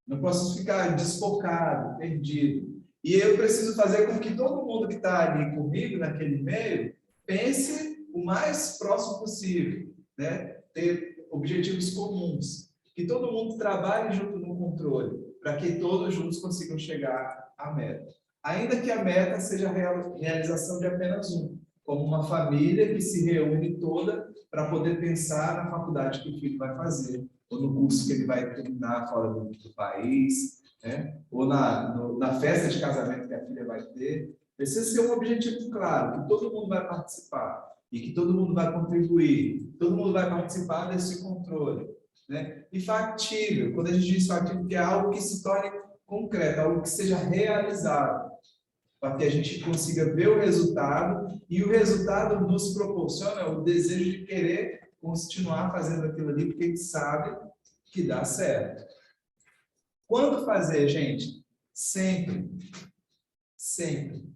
C: Não posso ficar desfocado, perdido. E eu preciso fazer com que todo mundo que está ali comigo, naquele meio, pense o mais próximo possível, né? Ter objetivos comuns. Que todo mundo trabalhe junto no controle, para que todos juntos consigam chegar à meta. Ainda que a meta seja a realização de apenas um. como uma família que se reúne toda para poder pensar na faculdade que o filho vai fazer, ou no curso que ele vai terminar fora do país, né? Ou na festa de casamento que a filha vai ter. Precisa ser um objetivo claro, que todo mundo vai participar e que todo mundo vai contribuir, todo mundo vai participar desse controle, né? E factível, quando a gente diz factível, que é algo que se torne concreto, algo que seja realizado, para que a gente consiga ver o resultado, e o resultado nos proporciona o desejo de querer continuar fazendo aquilo ali, porque a gente sabe que dá certo. Quando fazer, gente? Sempre. Sempre.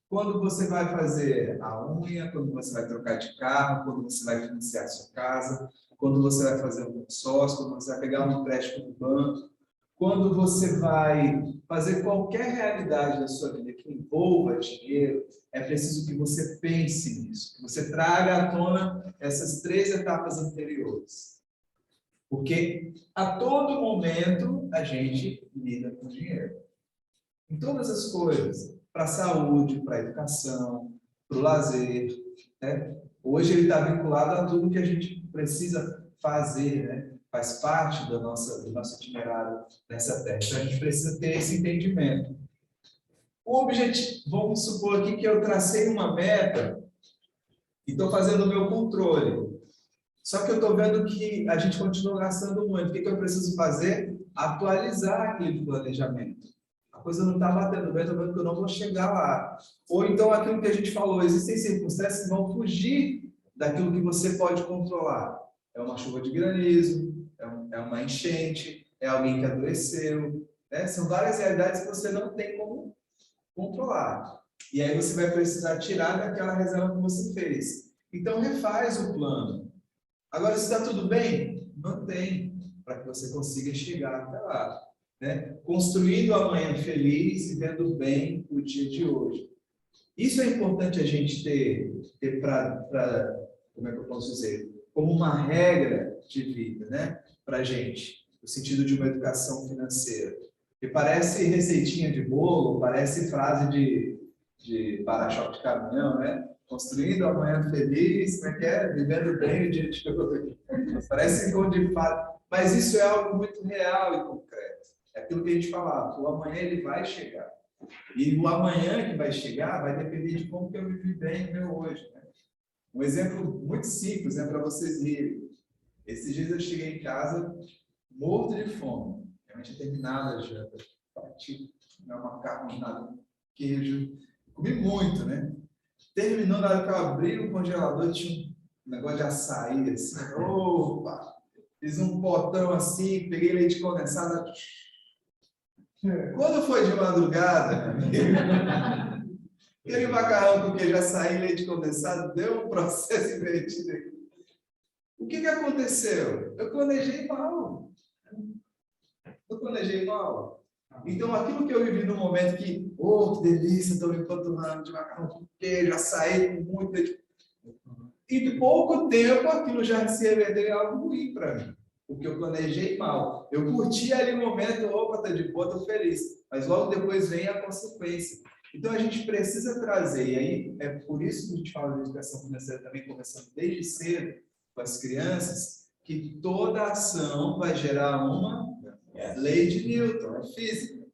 C: Quando você vai fazer a unha, quando você vai trocar de carro, quando você vai financiar a sua casa, quando você vai fazer um consórcio, quando você vai pegar um empréstimo no banco, quando você vai fazer qualquer realidade da sua vida que envolva dinheiro, é preciso que você pense nisso, que você traga à tona essas 3 etapas anteriores. Porque a todo momento a gente lida com dinheiro. Em todas as coisas, para a saúde, para a educação, para o lazer, né? Hoje ele está vinculado a tudo que a gente precisa fazer, né? Faz parte do nosso itinerário nessa terra. Então, a gente precisa ter esse entendimento. O objetivo, vamos supor aqui que eu tracei uma meta e estou fazendo o meu controle. Só que eu estou vendo que a gente continua gastando muito. O que eu preciso fazer? Atualizar aquele planejamento. A coisa não está batendo bem, estou vendo que eu não vou chegar lá. Ou então aquilo que a gente falou, existem circunstâncias que vão fugir daquilo que você pode controlar. É uma chuva de granizo, é uma enchente, é alguém que adoeceu, né? São várias realidades que você não tem como controlar. E aí você vai precisar tirar daquela reserva que você fez. Então, refaz o plano. Agora, se está tudo bem, mantém, para que você consiga chegar até lá, né? Construindo amanhã feliz e vendo bem o dia de hoje. Isso é importante a gente ter para, como é que eu posso dizer, como uma regra de vida, né? Para a gente, no sentido de uma educação financeira. Que parece receitinha de bolo, parece frase de para-choque de caminhão, né? Construindo amanhã feliz, como é que é? Vivendo bem o dia de hoje. Parece conto de fada, mas isso é algo muito real e concreto. É aquilo que a gente falava, o amanhã ele vai chegar. E o amanhã que vai chegar vai depender de como que eu vivi bem o meu hoje, né? Um exemplo muito simples, né, para vocês rirem. Esses dias eu cheguei em casa morto de fome. Eu tinha terminado a janta. Parti uma macarronada, queijo. Comi muito, né? Terminou, na hora que eu abri o congelador, tinha um negócio de açaí, assim. Opa! Fiz um potão assim, peguei leite condensado. Quando foi de madrugada, aquele macarrão com queijo, açaí, leite condensado, deu um processo invertido aqui. O que aconteceu? Eu planejei mal. Então, aquilo que eu vivi no momento que, que delícia, estou me empanturrando de macarrão com queijo, açaí com muito leite. E de pouco tempo, aquilo já se reverteu em algo ruim para mim. Porque eu planejei mal. Eu curti ali o momento, tá de boa, estou feliz. Mas logo depois vem a consequência. Então, a gente precisa trazer, e aí é por isso que a gente fala de educação financeira também, começando desde cedo, com as crianças, que toda ação vai gerar uma lei de Newton, é física.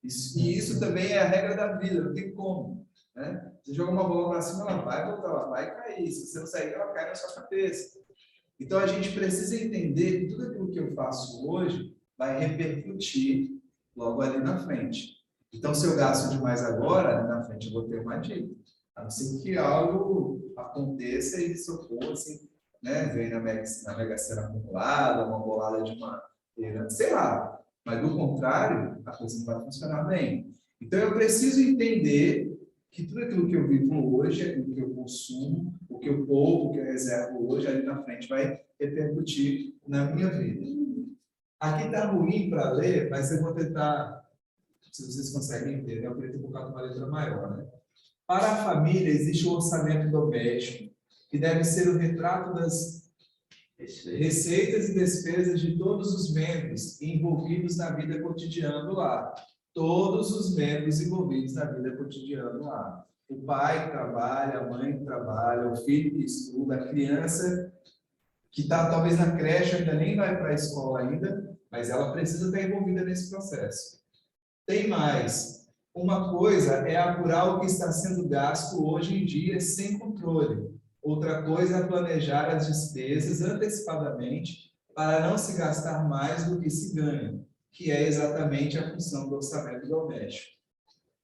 C: E isso também é a regra da vida, não tem como, né? Você joga uma bola para cima, ela vai voltar, ela vai cair. Se você não sair, ela cai na sua cabeça. Então, a gente precisa entender que tudo aquilo que eu faço hoje vai repercutir logo ali na frente. Então, se eu gasto demais agora, na frente eu vou ter uma dívida. A não ser que algo aconteça e socorro, assim, né? Vem na Mega Sena acumulada, uma bolada de uma herança, sei lá. Mas, do contrário, a coisa não vai funcionar bem. Então, eu preciso entender que tudo aquilo que eu vivo hoje, aquilo que eu consumo, o que eu poupo, o que eu reservo hoje, ali na frente, vai repercutir na minha vida. Aqui está ruim para ler, mas eu vou tentar, se vocês conseguem entender, eu queria ter colocado uma letra maior, né? Para a família, existe um orçamento doméstico, que deve ser o retrato das receitas e despesas de todos os membros envolvidos na vida cotidiana do lar. Todos os membros envolvidos na vida cotidiana do lar. O pai que trabalha, a mãe que trabalha, o filho que estuda, a criança que está talvez na creche, ainda nem vai para a escola ainda, mas ela precisa estar envolvida nesse processo. Tem mais. Uma coisa é apurar o que está sendo gasto hoje em dia sem controle. Outra coisa é planejar as despesas antecipadamente para não se gastar mais do que se ganha, que é exatamente a função do orçamento doméstico.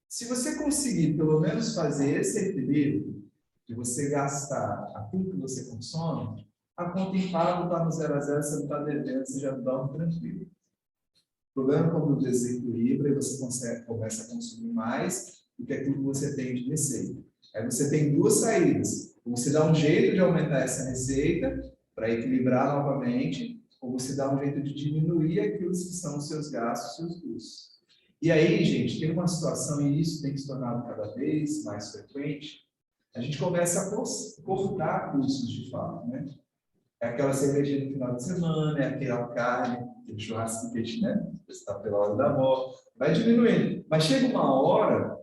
C: Se você conseguir, pelo menos, fazer esse equilíbrio, de você gastar aquilo que você consome, a conta em pago está no 0 a 0, você não está devendo, você já dorme tranquilo. O problema é quando desequilibra e você começa a consumir mais do que aquilo que você tem de receita. Aí você tem duas saídas. Ou você dá um jeito de aumentar essa receita para equilibrar novamente, ou você dá um jeito de diminuir aquilo que são os seus gastos, os seus custos. E aí, gente, tem uma situação, e isso tem se tornado cada vez mais frequente, a gente começa a cortar custos de fato, né? É aquela cervejinha no final de semana, é aquela carne, aquele churrasco de peixe, né? Você está pela hora da morte, vai diminuindo. Mas chega uma hora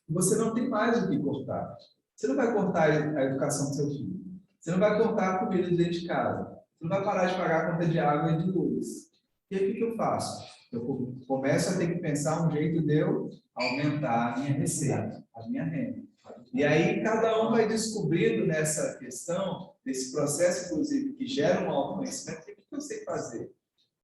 C: que você não tem mais o que cortar. Você não vai cortar a educação do seu filho. Você não vai cortar a comida dentro de casa. Você não vai parar de pagar a conta de água e de luz. E aí, o que eu faço? Eu começo a ter que pensar um jeito de eu aumentar a minha receita, a minha renda. E aí, cada um vai descobrindo nessa questão, nesse processo, inclusive, que gera um autoconhecimento, o que eu sei fazer?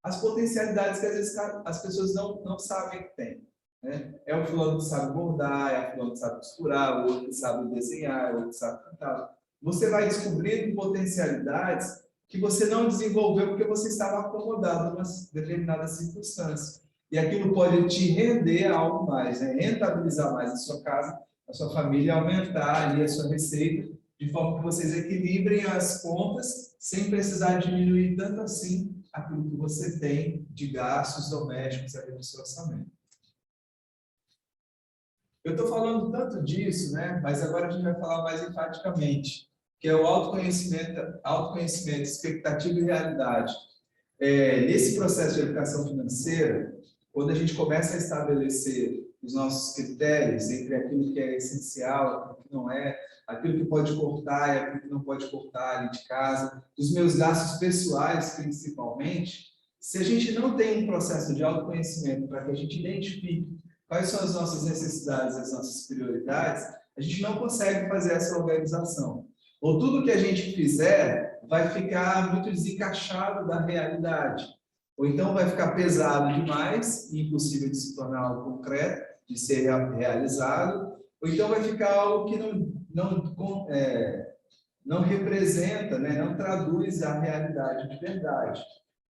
C: As potencialidades que, às vezes, as pessoas não sabem que tem. Né? É o fulano que sabe bordar, é o fulano que sabe costurar, o outro que sabe desenhar, o outro que sabe cantar. Você vai descobrindo potencialidades que você não desenvolveu porque você estava acomodado em determinada circunstância. E aquilo pode te render algo mais, né? Rentabilizar mais a sua casa, a sua família, aumentar ali a sua receita, de forma que vocês equilibrem as contas sem precisar diminuir tanto assim aquilo que você tem de gastos domésticos ali no seu orçamento. Eu estou falando tanto disso, né? Mas agora a gente vai falar mais enfaticamente, que é o autoconhecimento, expectativa e realidade. Nesse processo de educação financeira, quando a gente começa a estabelecer os nossos critérios entre aquilo que é essencial, aquilo que não é, aquilo que pode cortar e aquilo que não pode cortar ali de casa, os meus gastos pessoais principalmente, se a gente não tem um processo de autoconhecimento para que a gente identifique quais são as nossas necessidades, as nossas prioridades, a gente não consegue fazer essa organização. Ou tudo que a gente fizer vai ficar muito desencaixado da realidade. Ou então vai ficar pesado demais e impossível de se tornar algo concreto, de ser realizado. Ou então vai ficar algo que não representa, né? Não traduz a realidade de verdade.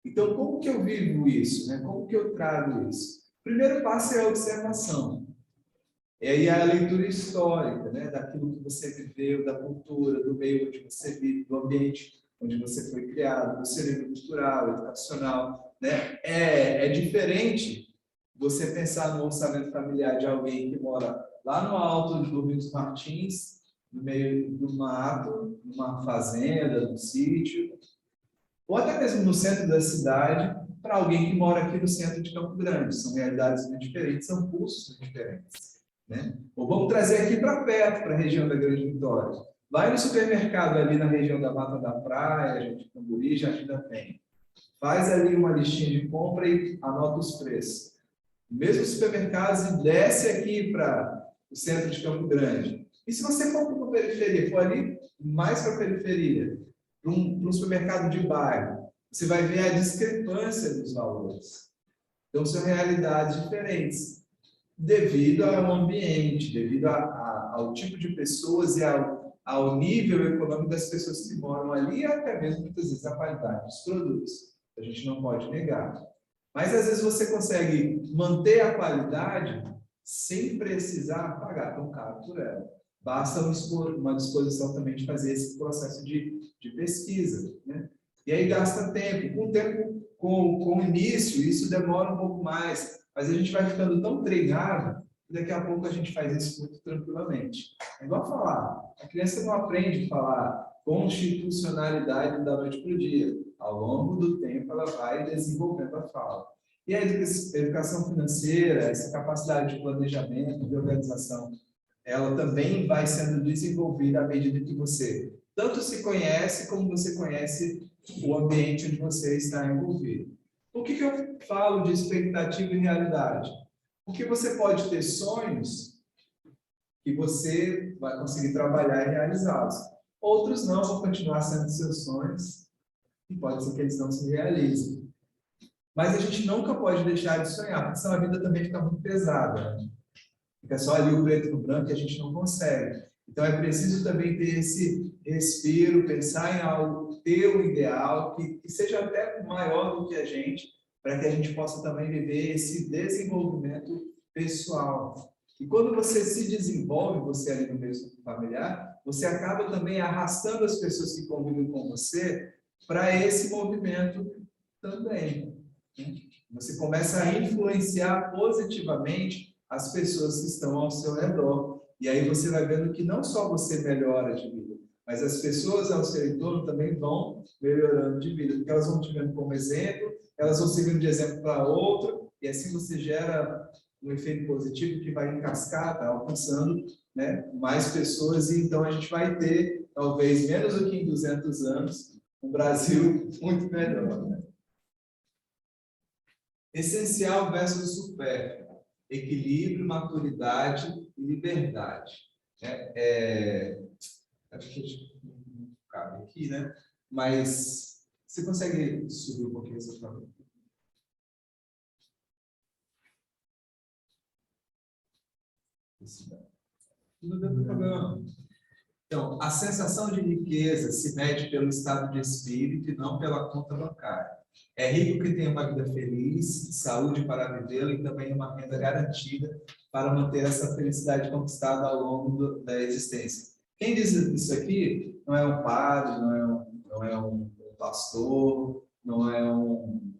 C: Então, como que eu vivo isso? Né? Como que eu trago isso? O primeiro passo é a observação. E aí a leitura histórica, né, daquilo que você viveu, da cultura, do meio onde você vive, do ambiente onde você foi criado, do cenário cultural, educacional, né? É diferente você pensar no orçamento familiar de alguém que mora lá no alto do Rio dos Martins, no meio do mato, numa fazenda, num sítio, ou até mesmo no centro da cidade, para alguém que mora aqui no centro de Campo Grande. São realidades muito diferentes, são custos diferentes. Né? Ou vamos trazer aqui para perto, para a região da Grande Vitória. Vai no supermercado ali na região da Mata da Praia, de Camburi, já ainda tem. Faz ali uma listinha de compra e anota os preços. Mesmo supermercados, e desce aqui para o centro de Campo Grande. E se você for para a periferia, for ali mais para a periferia, para um supermercado de bairro, você vai ver a discrepância dos valores. Então, são realidades diferentes, devido ao ambiente, devido ao tipo de pessoas e ao nível econômico das pessoas que moram ali, e até mesmo, muitas vezes, a qualidade dos produtos. A gente não pode negar. Mas, às vezes, você consegue manter a qualidade sem precisar pagar tão caro por ela. Basta uma disposição também de fazer esse processo de pesquisa, né? E aí gasta tempo. Com o início, isso demora um pouco mais, mas a gente vai ficando tão treinado que daqui a pouco a gente faz isso muito tranquilamente. É igual falar. A criança não aprende a falar constitucionalidade da noite para o dia. Ao longo do tempo, ela vai desenvolvendo a fala. E a educação financeira, essa capacidade de planejamento, de organização ela também vai sendo desenvolvida à medida que você tanto se conhece, como você conhece o ambiente onde você está envolvido. Por que eu falo de expectativa e realidade? Porque você pode ter sonhos que você vai conseguir trabalhar e realizá-los. Outros não vão continuar sendo seus sonhos, e pode ser que eles não se realizem. Mas a gente nunca pode deixar de sonhar, porque senão a vida também fica muito pesada, né? Fica só ali o preto no branco e a gente não consegue. Então é preciso também ter esse respiro, pensar em algo, ter o ideal, que seja até maior do que a gente, para que a gente possa também viver esse desenvolvimento pessoal. E quando você se desenvolve, você ali no meio familiar, você acaba também arrastando as pessoas que convivem com você para esse movimento também. Você começa a influenciar positivamente as pessoas que estão ao seu redor. E aí você vai vendo que não só você melhora de vida, mas as pessoas ao seu entorno também vão melhorando de vida, porque elas vão te vendo como exemplo, elas vão servindo de exemplo para outro, e assim você gera um efeito positivo que vai em cascata, alcançando, né, mais pessoas, e então a gente vai ter, talvez menos do que em 200 anos, um Brasil muito melhor. Né? Essencial versus supérfluo. Equilíbrio, maturidade e liberdade. Acho que não cabe aqui, né? Mas você consegue subir um pouquinho essa palavra? Não tem problema. Então, a sensação de riqueza se mede pelo estado de espírito e não pela conta bancária. É rico que tem uma vida feliz, saúde para vivê-la e também uma renda garantida para manter essa felicidade conquistada ao longo da existência. Quem diz isso aqui não é um padre, não é um pastor, não é um...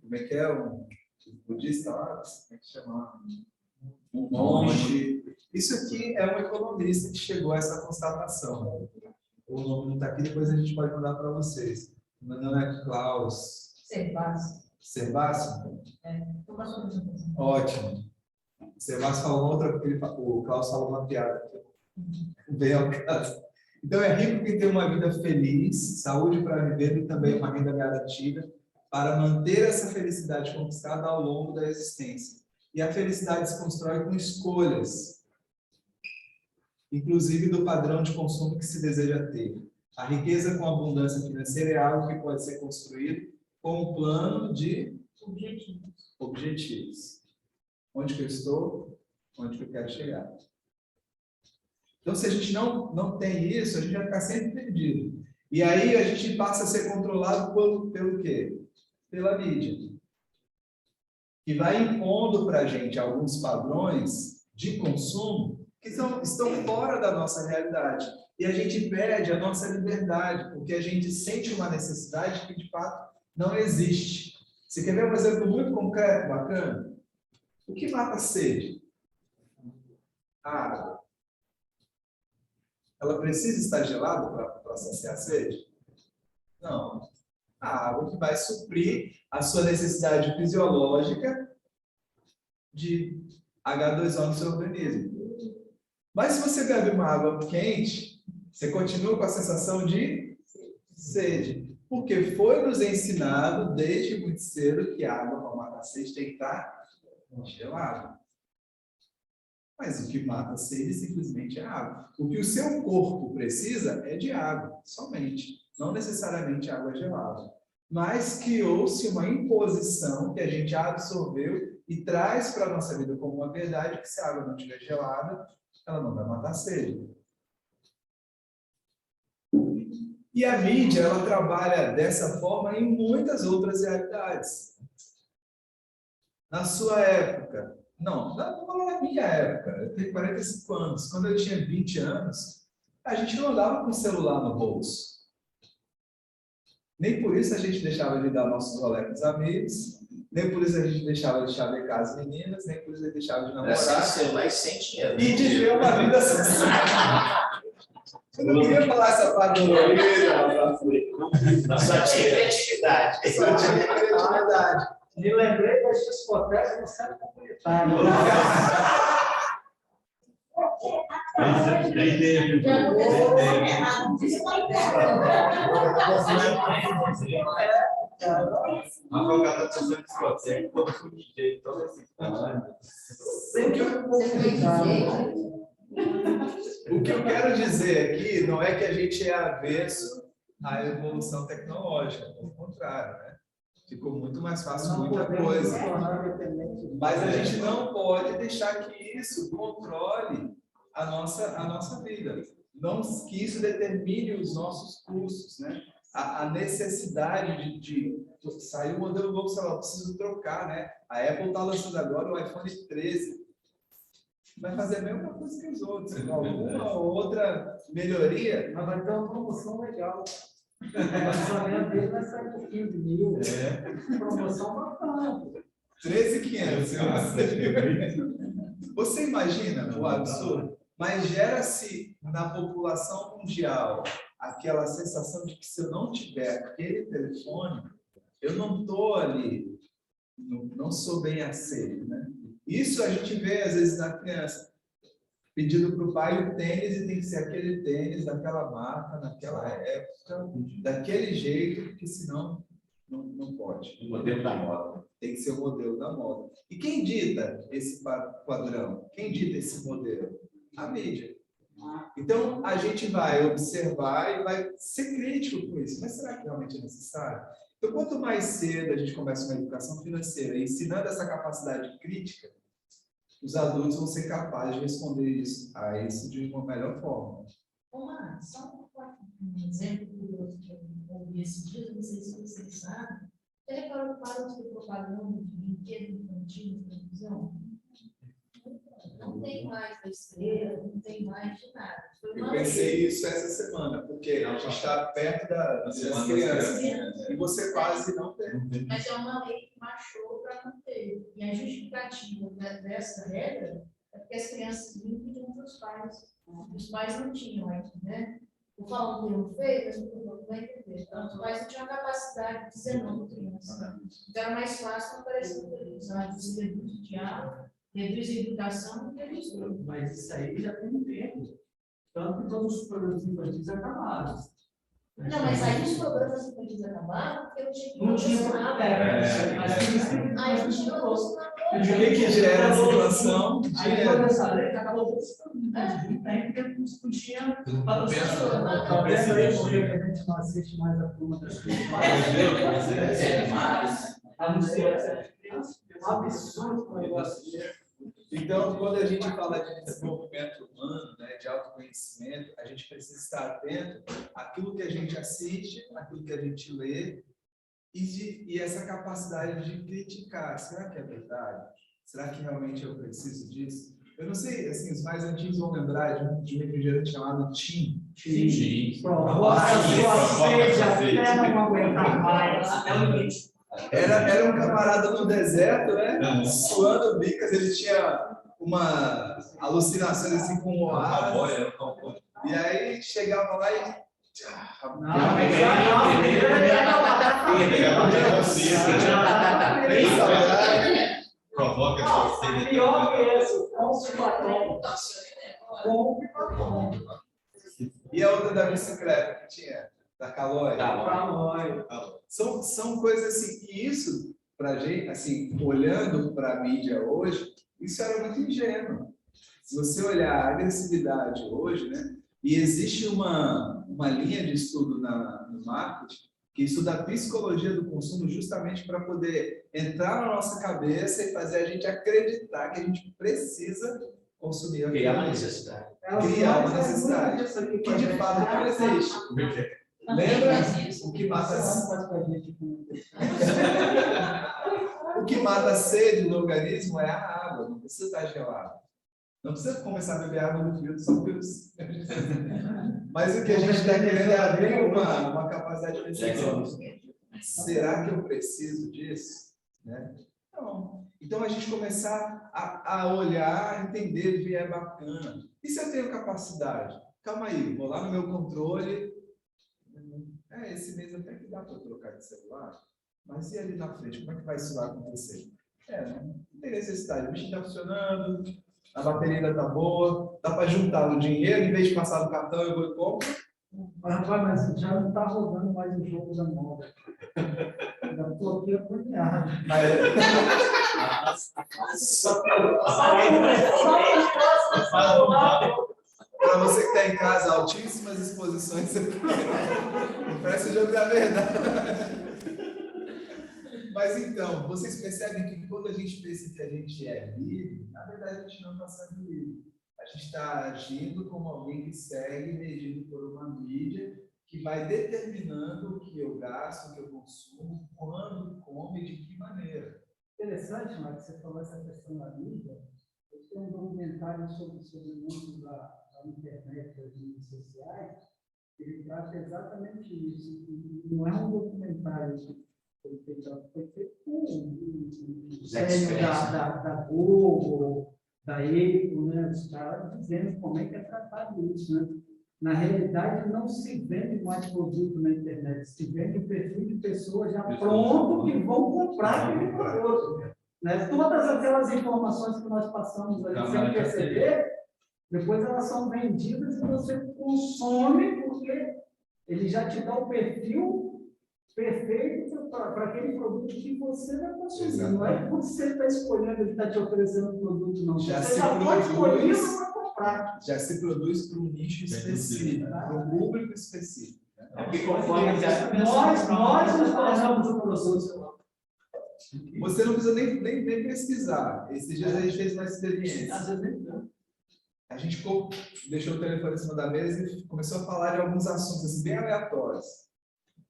C: Como é que é? Um budista lá? Como é que chama? Um monge. Isso aqui é um economista que chegou a essa constatação. O nome não está aqui, depois a gente pode mandar para vocês. O meu nome é Klaus. Servásio? Ótimo. O Servásio falou outra, porque o Klaus falou uma piada. Bem ao caso. Então, é rico quem tem uma vida feliz, saúde para viver e também uma renda garantida para manter essa felicidade conquistada ao longo da existência. E a felicidade se constrói com escolhas, inclusive do padrão de consumo que se deseja ter. A riqueza com abundância financeira é algo que pode ser construído com um plano de objetivos. Onde que eu estou? Onde que eu quero chegar? Então, se a gente não tem isso, a gente vai ficar sempre perdido. E aí a gente passa a ser controlado pelo quê? Pela mídia. Que vai impondo para a gente alguns padrões de consumo que estão fora da nossa realidade. E a gente perde a nossa liberdade, porque a gente sente uma necessidade que, de fato, não existe. Você quer ver um exemplo muito concreto, bacana? O que mata a sede? A água. Ela precisa estar gelada para saciar a sede? Não. A água que vai suprir a sua necessidade fisiológica de H2O no seu organismo. Mas se você bebe uma água quente, você continua com a sensação de sede. Porque foi nos ensinado desde muito cedo que a água para matar a sede tem que estar gelada. Mas o que mata a sede simplesmente é a água. O que o seu corpo precisa é de água, somente. Não necessariamente água gelada. Mas criou-se uma imposição que a gente absorveu e traz para a nossa vida como uma verdade que se a água não estiver gelada, ela não vai matar a sede. E a mídia, ela trabalha dessa forma em muitas outras realidades. Na sua época, não, vamos falar na minha época, eu tenho 45 anos, quando eu tinha 20 anos, a gente não andava com o celular no bolso. Nem por isso a gente deixava de dar nossos rolê com os amigos, nem por isso a gente deixava de chavecar as meninas, nem por isso a gente deixava de namorar.
D: Sem celular e sem dinheiro.
C: E de ver uma vida social. Eu não queria falar essa parte dolorida.
D: Só tinha criatividade.
C: Só tinha criatividade.
B: Me lembrei das discotecas no centro comunitário.
F: A jogada da pessoa de discoteca, quando foi DJ, todo esse
B: Sempre um pouco complicado.
C: O que eu quero dizer aqui não é que a gente é avesso à evolução tecnológica, ao contrário, né? Ficou muito mais fácil muita coisa. Mas a gente não pode deixar que isso controle a nossa vida. Não que isso determine os nossos cursos, né? A necessidade de sair um modelo novo, sei lá, eu preciso trocar, né? A Apple está lançando agora o iPhone 13. Vai fazer a mesma coisa que os outros, com alguma ou outra melhoria.
B: Mas vai ter uma promoção legal. O lançamento dele vai sair por 15 mil. Promoção bacana.
C: 13.500. Você imagina o absurdo? Mas gera-se na população mundial aquela sensação de que se eu não tiver aquele telefone, eu não estou ali, não sou bem aceito, né? Isso a gente vê às vezes na criança, pedindo para o pai o tênis e tem que ser aquele tênis daquela marca, naquela época, daquele jeito, porque senão não pode.
F: O modelo da moda.
C: Tem que ser o modelo da moda. E quem dita esse padrão? Quem dita esse modelo? A mídia. Então, a gente vai observar e vai ser crítico com isso. Mas será que realmente é necessário? Então, quanto mais cedo a gente começa uma educação financeira, ensinando essa capacidade crítica, os adultos vão ser capazes de responder a isso de uma melhor forma.
A: Omar, só um exemplo curioso que eu ouvi esse dia, não sei se vocês sabem. Você reparou que parou de ter propaganda de brinquedo infantil na televisão? Não tem mais besteira, não tem mais de nada.
C: Eu pensei isso essa semana, porque a gente está perto das crianças, e você quase não tem.
A: Mas é uma lei que baixou para manter. E a justificativa dessa regra é porque as crianças vinham pedindo para os pais. Os pais não tinham ainda, né? Vou falar um termo feio, mas não vai entender. Então, os pais não tinham a capacidade de dizer não para a criança. Então, era mais fácil aparecer na televisão. Você reduz o diálogo, reduz a educação e reduz tudo.
B: Mas isso aí já tem um tempo. Tanto que todos os programas infantis acabaram.
A: Não, mas aí os programas infantis acabaram porque eu tinha que
B: Não tinha
A: Aí eu tinha
C: O que gera a situação?
B: Aí quando essa lei acabou todos os programas. Porque não tinha patrocinador. Talvez aí porque a gente não assiste mais a turma das crianças. É um absurdo o negócio desse.
C: Então, quando a gente fala de desenvolvimento humano, né, de autoconhecimento, a gente precisa estar atento àquilo que a gente assiste, àquilo que a gente lê, e essa capacidade de criticar. Será que é verdade? Será que realmente eu preciso disso? Eu não sei, assim, os mais antigos vão lembrar de um refrigerante chamado Tim.
B: Provoca a sua sede até não aguentar mais. É o limite.
C: Era um camarada no deserto, né? Suando bicas, ele tinha uma alucinação assim com o oásis. E aí chegava lá e.
F: Provoca você.
B: Pior que isso, compre batom. Compre batom.
C: E a outra da bicicleta que tinha? Da Calói. São coisas assim, e isso, para a gente, assim, olhando para a mídia hoje, isso era muito ingênuo. Se você olhar a agressividade hoje, né, e existe uma linha de estudo no marketing que estuda a psicologia do consumo justamente para poder entrar na nossa cabeça e fazer a gente acreditar que a gente precisa consumir aquilo.
F: Criar uma necessidade.
C: Criar uma necessidade que de fato não existe. Lembra o que mata o que mata a sede no organismo é a água, não precisa estar gelada. Não precisa começar a beber água no filtro só porque mas o que a gente está querendo é abrir uma capacidade de decisão. Será que eu preciso disso? Né? Não. Então a gente começar a olhar, entender, ver é bacana. E se eu tenho capacidade? Calma aí, vou lá no meu controle. Esse mês até que dá para trocar de celular. mas e ali na frente, como é que vai isso vai acontecer? Não tem necessidade, o bicho está funcionando, a bateria ainda está boa, dá para juntar o dinheiro, em vez de passar no cartão, eu vou e compro.
B: Mas, rapaz, mas já não está rodando mais o jogo da moda. Já estou aqui agoniado.
C: Para você que está em casa, altíssimas exposições aqui. Parece o jogo da verdade. Mas então, vocês percebem que quando a gente pensa que a gente é livre, na verdade a gente não está sendo livre. A gente está agindo como alguém que segue, medido por uma mídia, que vai determinando o que eu gasto, o que eu consumo, quando, como e de que maneira.
B: Interessante, Marcos, você falou essa questão da mídia. Eu tenho um documentário sobre o uso da internet, das redes sociais, ele trata exatamente isso. E não é um documentário que foi feito com o sênior da Google, da Apple, né? Os caras dizendo como é que é tratado isso, né? Na realidade, não se vende mais produto na internet, se vende um perfil de pessoas já pronto que vão comprar aquele produto. Né? Todas aquelas informações que nós passamos ali sem perceber, depois elas são vendidas e você consome, porque ele já te dá o perfil perfeito para aquele produto que você vai consumir.
C: Exatamente.
B: Não é que você está escolhendo, ele está te oferecendo um produto, não.
C: Já
B: você
C: se
B: já pode escolher
C: produz,
B: para comprar.
C: já se produz para um nicho específico, para um público específico.
F: É porque conforme
B: Nós nos tornamos o produto.
C: Você não precisa nem pesquisar. Esses dias a gente fez uma experiência.
B: Às vezes nem tanto.
C: A gente deixou o telefone em cima da mesa e começou a falar de alguns assuntos assim, bem aleatórios.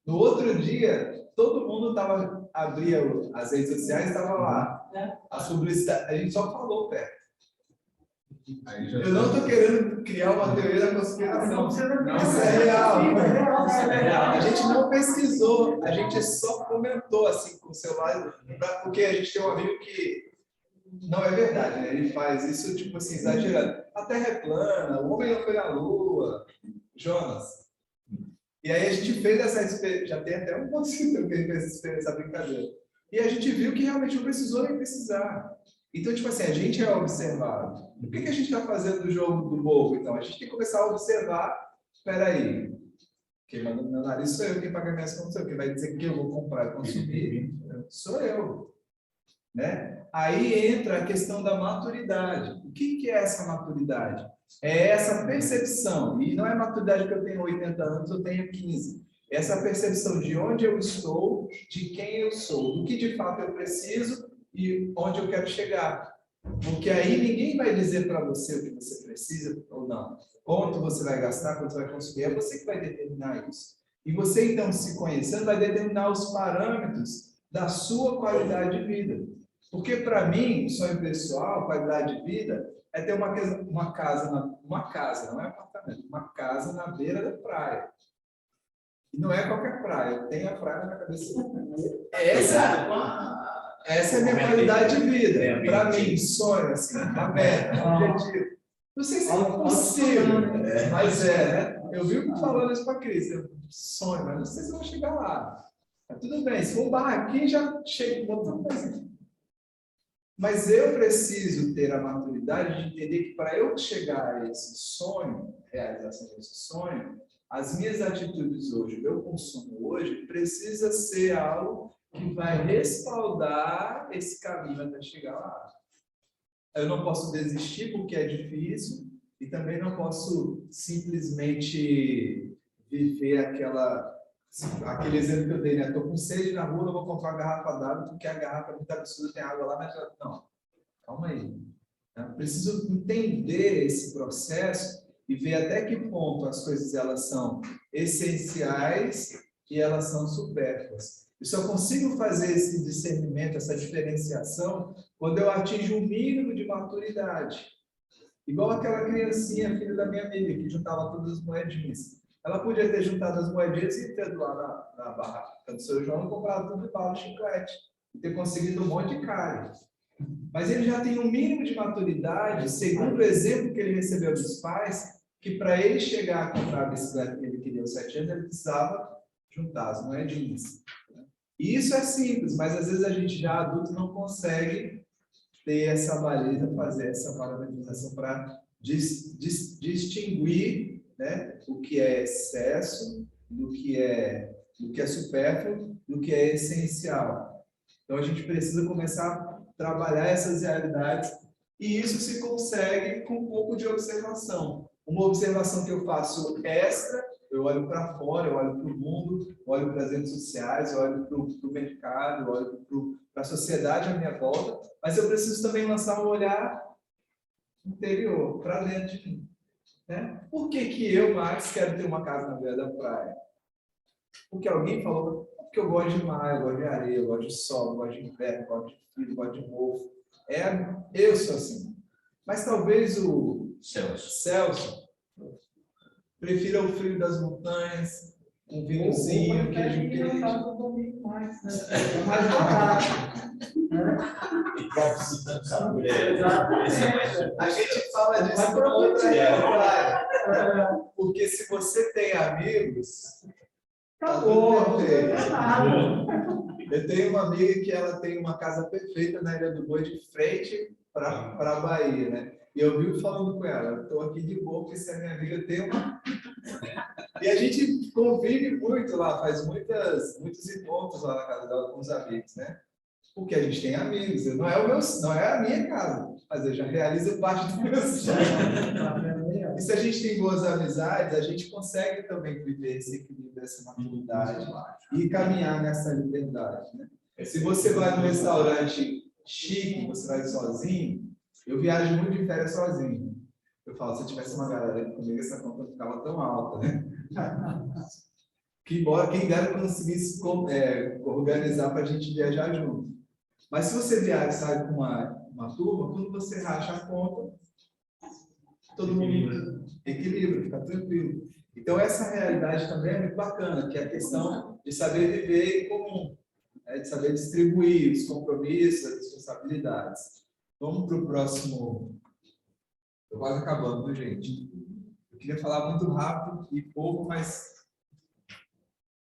C: No outro dia, todo mundo abria as redes sociais e estava lá. A publicidade, a gente só falou perto. Eu não estou querendo criar uma teoria da conspiração. Isso é real. A gente não pesquisou, a gente só comentou assim com o celular, porque a gente tem um amigo que não é verdade, né? Ele faz isso tipo assim, exagerando. A Terra é plana, o homem não foi na Lua, Jonas. E aí a gente fez essa experiência, já tem até um conceito que a gente fez essa brincadeira. E a gente viu que realmente não precisou nem precisar. Então, tipo assim, a gente é observado. O que a gente está fazendo do jogo do bobo, então? A gente tem que começar a observar, espera aí, quem manda no meu nariz sou eu, quem paga minhas contas sou eu, quem vai dizer que eu vou comprar e consumir sou eu. Né? Aí entra a questão da maturidade. O que é essa maturidade? É essa percepção, e não é maturidade que eu tenho 80 anos, eu tenho 15. É essa percepção de onde eu estou, de quem eu sou, do que de fato eu preciso e onde eu quero chegar. Porque aí ninguém vai dizer para você o que você precisa ou não. Quanto você vai gastar, quanto você vai consumir, é você que vai determinar isso. E você, então, se conhecendo, vai determinar os parâmetros da sua qualidade de vida. Porque, para mim, o sonho pessoal, qualidade de vida, é ter uma casa, não é apartamento, uma casa na beira da praia. E não é qualquer praia, tem a praia na minha cabeça. Essa é a minha qualidade de vida. Para mim, sonho, assim, uma meta, um objetivo. Não sei se é possível, mas eu vivo falando isso para a Cris, eu sonho, mas não sei se eu vou chegar lá. Mas tudo bem, se for um barraquinho, já chego botando coisa. Mas eu preciso ter a maturidade de entender que para eu chegar a esse sonho, realização desse sonho, as minhas atitudes hoje, o meu consumo hoje, precisa ser algo que vai respaldar esse caminho até chegar lá. Eu não posso desistir porque é difícil e também não posso simplesmente viver aquele exemplo que eu dei, né? Estou com sede na rua, não vou comprar uma garrafa d'água porque a garrafa é muito absurda, tem água lá, mas não, calma aí. Eu preciso entender esse processo e ver até que ponto as coisas elas são essenciais e elas são supérfluas. Eu só consigo fazer esse discernimento, essa diferenciação, quando eu atinjo um mínimo de maturidade. Igual aquela criancinha, filha da minha amiga, que juntava todas as moedinhas. Ela podia ter juntado as moedinhas e ter lá na barraca do seu João e comprado tudo de bala de chiclete. E ter conseguido um monte de carne. Mas ele já tem um mínimo de maturidade, segundo o exemplo que ele recebeu dos pais, que para ele chegar a comprar a bicicleta que ele queria aos 7 anos, ele precisava juntar as moedinhas. E isso é simples, mas às vezes a gente já adulto não consegue ter essa baliza, fazer essa parametrização para distinguir, né, o que é excesso, do que é supérfluo, do que é essencial. Então a gente precisa começar a trabalhar essas realidades e isso se consegue com um pouco de observação. Uma observação que eu faço extra, eu olho para fora, eu olho para o mundo, eu olho para as redes sociais, eu olho para o mercado, eu olho para a sociedade à minha volta, mas eu preciso também lançar um olhar interior, para dentro de mim. Né? Por que eu, Max, quero ter uma casa na beira da praia? Porque alguém falou, porque eu gosto de mar, eu gosto de areia, eu gosto de sol, eu gosto de inverno, eu gosto de frio, eu gosto de mofo. Eu sou assim. Mas talvez o Celso prefira o frio das montanhas, um vinhozinho, queijo quente.
B: Mais barato.
C: A gente fala disso para outra realidade. Porque se você tem amigos,
B: Acabou.
C: eu tenho uma amiga que ela tem uma casa perfeita na Ilha do Boi, de frente para a Bahia, né? E eu vivo falando com ela, eu estou aqui de boa, porque se a minha amiga tem uma... E a gente convive muito lá, faz muitos encontros lá na casa dela com os amigos, né? Porque a gente tem amigos, não é a minha casa, mas eu já realizo parte do meu sonho. E se a gente tem boas amizades, a gente consegue também viver esse equilíbrio, essa maturidade e caminhar nessa liberdade, né? Se você vai num restaurante chique, você vai sozinho, eu viajo muito de férias sozinho. Eu falo, se eu tivesse uma galera comigo, essa conta não ficava tão alta, né? Que embora quem dera conseguisse organizar para a gente viajar junto. Mas se você viaja, sabe, com uma turma, quando você racha a conta, todo mundo equilibra, fica tranquilo. Então, essa realidade também é muito bacana, que é a questão de saber viver em comum, né? De saber distribuir os compromissos, as responsabilidades. Vamos para o próximo. Estou quase acabando, viu, gente? Eu queria falar muito rápido e pouco, mas...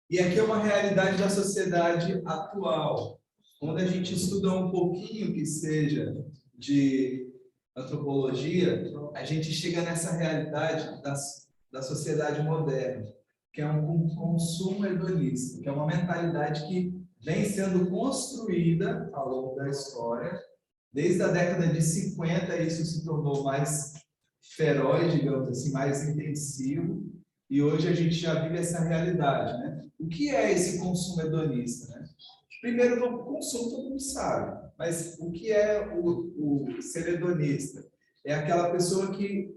C: E aqui é uma realidade da sociedade atual. Quando a gente estuda um pouquinho que seja de antropologia, a gente chega nessa realidade da sociedade moderna, que é um consumo hedonista, que é uma mentalidade que vem sendo construída ao longo da história. Desde a década de 50, isso se tornou mais feroz, digamos assim, mais intensivo, e hoje a gente já vive essa realidade, né? O que é esse consumo hedonista, né? Primeiro, o consumo todo mundo sabe, mas o que é o ser hedonista? É aquela pessoa que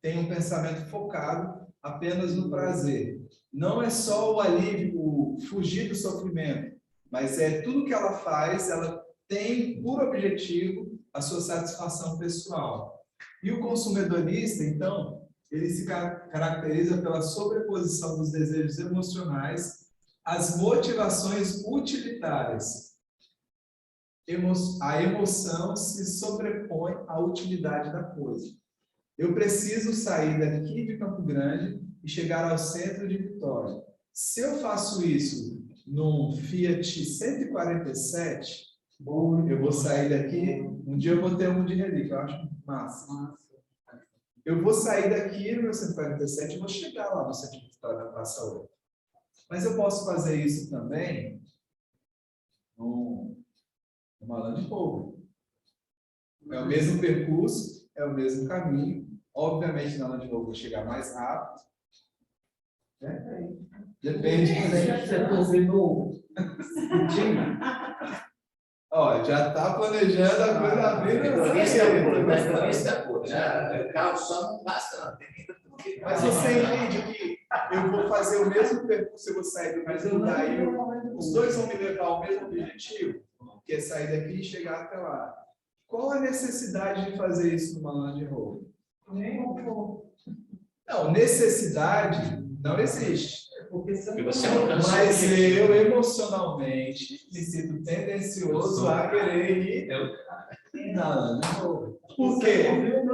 C: tem um pensamento focado apenas no prazer. Não é só o alívio, o fugir do sofrimento, mas é tudo que ela faz, ela tem por objetivo a sua satisfação pessoal. E o consumo hedonista, então, ele se caracteriza pela sobreposição dos desejos emocionais às motivações utilitárias. A emoção se sobrepõe à utilidade da coisa. Eu preciso sair daqui de Campo Grande e chegar ao centro de Vitória. Se eu faço isso num Fiat 147, eu vou sair daqui, um dia eu vou ter um de relíquia, eu acho massa. Eu vou sair daqui no meu 147 e vou chegar lá no centro de Vitória, na Praça 8. Mas eu posso fazer isso também numa Land Rover. É o mesmo percurso, é o mesmo caminho. Obviamente, na Land Rover eu vou chegar mais rápido. Depende.
B: Você combinou?
C: Ó, já está planejando a coisa
D: Economista, pô, já, carro só não basta, não.
C: Mas você entende que eu vou fazer o mesmo percurso, eu vou sair do mesmo lugar e os dois vão me levar ao mesmo objetivo, que é sair daqui e chegar até lá. Qual a necessidade de fazer isso numa Land Rover? Não, necessidade não existe. Mas eu emocionalmente me sinto tendencioso a querer ir na Land Rover. Por quê?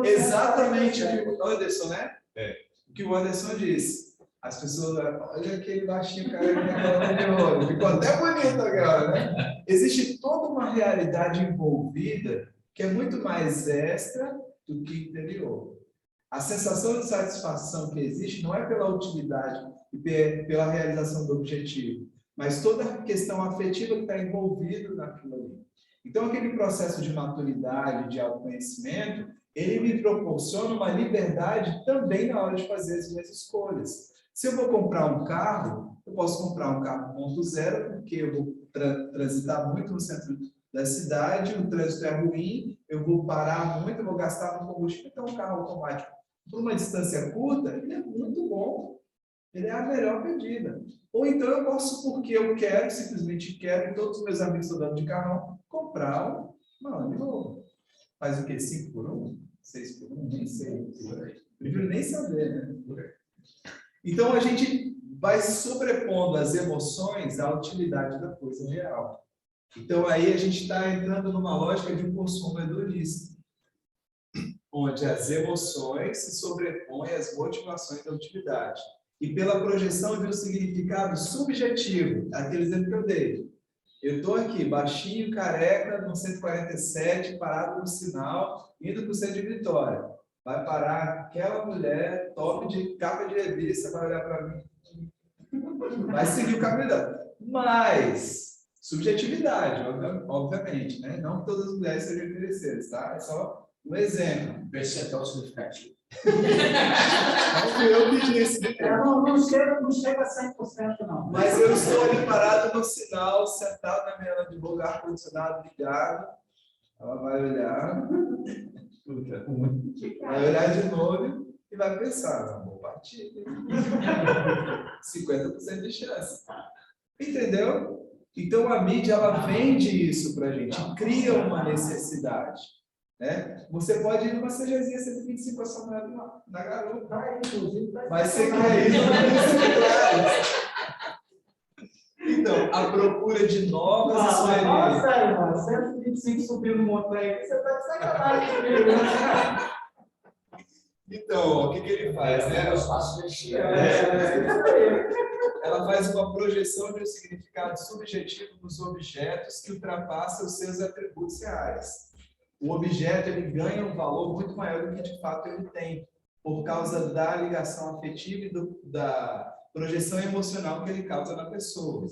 C: Exatamente o que o Anderson, né? O que o Anderson disse. as pessoas, olha aquele baixinho cara que tá de olho, ficou até bonito agora, né? Existe toda uma realidade envolvida que é muito mais extra do que interior. A sensação de satisfação que existe não é pela utilidade e pela realização do objetivo, mas toda a questão afetiva que está envolvida naquilo ali. Então, aquele processo de maturidade, de autoconhecimento, ele me proporciona uma liberdade também na hora de fazer as minhas escolhas. Se eu vou comprar um carro, eu posso comprar um carro 1.0, porque eu vou transitar muito no centro da cidade, o trânsito é ruim, eu vou parar muito, eu vou gastar muito combustível, então um carro automático, por uma distância curta, ele é muito bom. Ele é a melhor pedida. Ou então eu posso, porque eu quero, simplesmente quero, e todos os meus amigos estão dando de carrão, comprar um novo. Faz o quê? 5 por 1? 6 por 1? Nem sei. Prefiro nem saber, né? Então a gente vai sobrepondo as emoções à utilidade da coisa real. Então aí a gente está entrando numa lógica de um consumo hedonista, onde as emoções se sobrepõem às motivações da utilidade. E pela projeção de um significado subjetivo, aquele exemplo que eu dei. Eu estou aqui, baixinho, careca, no 147, parado no sinal, indo para o centro de Vitória. Vai parar aquela mulher top de capa de revista, vai olhar para mim. Vai seguir o caminho dela. Mas, subjetividade, obviamente, né? Não que todas as mulheres sejam interesseiras, tá? É só um exemplo.
D: Percentual significativo.
C: Não fui eu que disse.
B: Não chega a 100%, não.
C: Mas eu estou ali parado no sinal, sentado na minha de ar-condicionado ligado. Ela vai olhar, vai olhar de novo e vai pensar, vou partir. 50% de chance. Entendeu? Então a mídia ela vende isso para a gente, cria uma necessidade. Né? Você pode ir numa CGzinha 125 com a sua mulher na garupa. Mas você quer ir no Então, a procura de novas experiências.
B: Sério, mano, 125 subindo no montanha aqui, você tá de sacanagem comigo, né?
C: Então, o que ele faz? Né? Ela faz uma projeção de um significado subjetivo dos objetos que ultrapassa os seus atributos reais. O objeto ele ganha um valor muito maior do que de fato ele tem, por causa da ligação afetiva e da projeção emocional que ele causa na pessoa.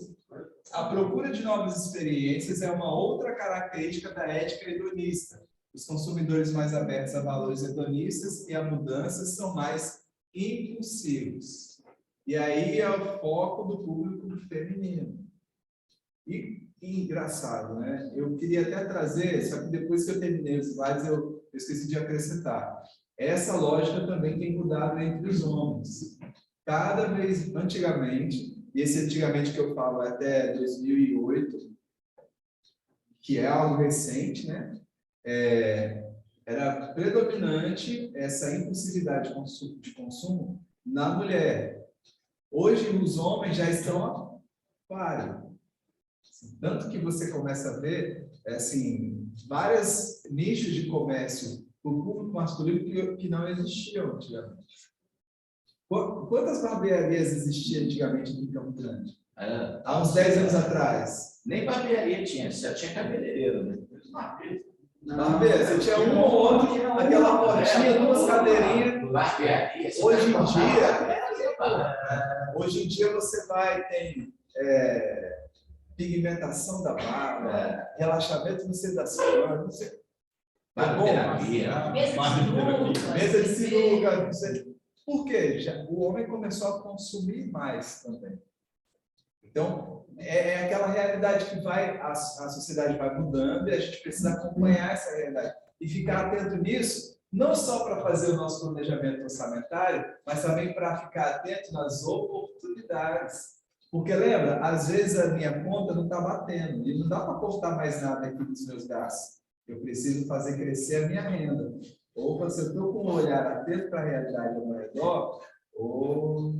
C: A procura de novas experiências é uma outra característica da ética hedonista. Os consumidores mais abertos a valores hedonistas e a mudanças são mais impulsivos. E aí é o foco do público feminino. E engraçado, né? Eu queria até trazer, só que depois que eu terminei os slides, eu esqueci de acrescentar. Essa lógica também tem mudado entre os homens. Cada vez, antigamente, e esse antigamente que eu falo é até 2008, que é algo recente, né? Era predominante essa impulsividade de consumo na mulher. Hoje, os homens já estão a páreo. Tanto que você começa a ver assim, vários nichos de comércio para o público masculino que não existiam antigamente. Quantas barbearias existiam antigamente em Campo Grande? Há uns 10 anos atrás.
D: Nem barbearia tinha, só tinha cabeleireiro, né?
C: Barbearia, você tinha um ou outro, aquela portinha, duas cadeirinhas.
D: Barbearia.
C: Hoje em dia você vai, tem pigmentação da barba, relaxamento no centro das flores, não sei.
D: Barbearia.
C: Mesa de sinuca, não sei. Por quê? O homem começou a consumir mais também. Então, é aquela realidade que a sociedade vai mudando e a gente precisa acompanhar essa realidade. E ficar atento nisso, não só para fazer o nosso planejamento orçamentário, mas também para ficar atento nas oportunidades. Porque, lembra, às vezes a minha conta não está batendo e não dá para cortar mais nada aqui dos meus gastos. Eu preciso fazer crescer a minha renda. Ou se eu estou com um olhar atento para a realidade ao meu redor, ou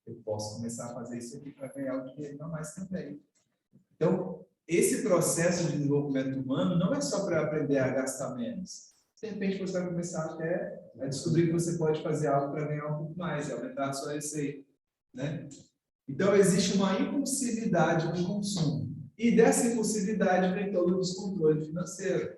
C: eu posso começar a fazer isso aqui para ganhar o dinheiro a mais também. Então, esse processo de desenvolvimento humano não é só para aprender a gastar menos, de repente você vai começar até a descobrir que você pode fazer algo para ganhar um pouco mais, e aumentar a sua receita, né? Então, existe uma impulsividade no consumo. E dessa impulsividade vem todo o descontrole financeiro.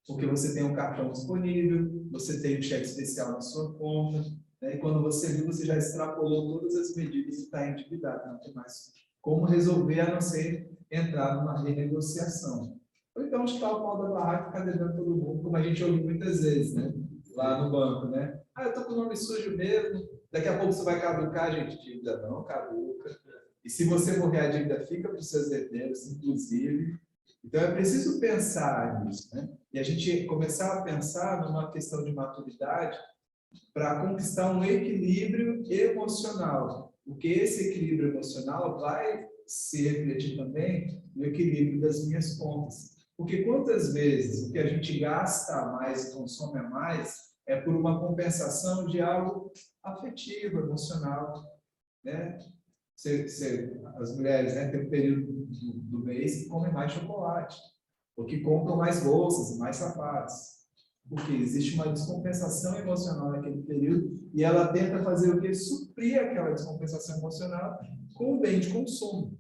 C: Porque você tem um cartão disponível, você tem um cheque especial na sua conta, né? E quando você viu, você já extrapolou todas as medidas e está endividado. Não tem mais como resolver, a não ser entrar numa renegociação. Ou então, chutar o pau da barraca e ficar devendo todo mundo, como a gente ouve muitas vezes, né? Lá no banco, né? Ah, eu estou com o nome sujo mesmo, daqui a pouco você vai caducar, gente. Dívida não caduca. E se você morrer, a dívida fica para os seus herdeiros, inclusive. Então, é preciso pensar nisso, né? E a gente começar a pensar numa questão de maturidade para conquistar um equilíbrio emocional. Porque esse equilíbrio emocional vai se refletir também no equilíbrio das minhas contas. Porque quantas vezes o que a gente gasta a mais e consome a mais é por uma compensação de algo afetivo, emocional, né? As mulheres, né, têm um período do mês que comem mais chocolate, ou que compram mais bolsas e mais sapatos, porque existe uma descompensação emocional naquele período e ela tenta fazer o quê? Suprir aquela descompensação emocional com o bem de consumo.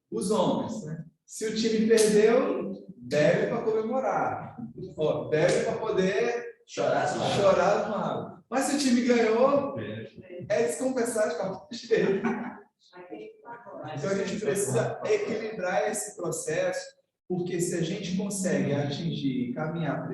C: Os homens, né? Se o time perdeu, bebe para comemorar, bebe para poder chorar no mágoa. Mas se o time ganhou, é descompensar de qualquer jeito. Então a gente precisa equilibrar esse processo, porque se a gente consegue atingir, caminhar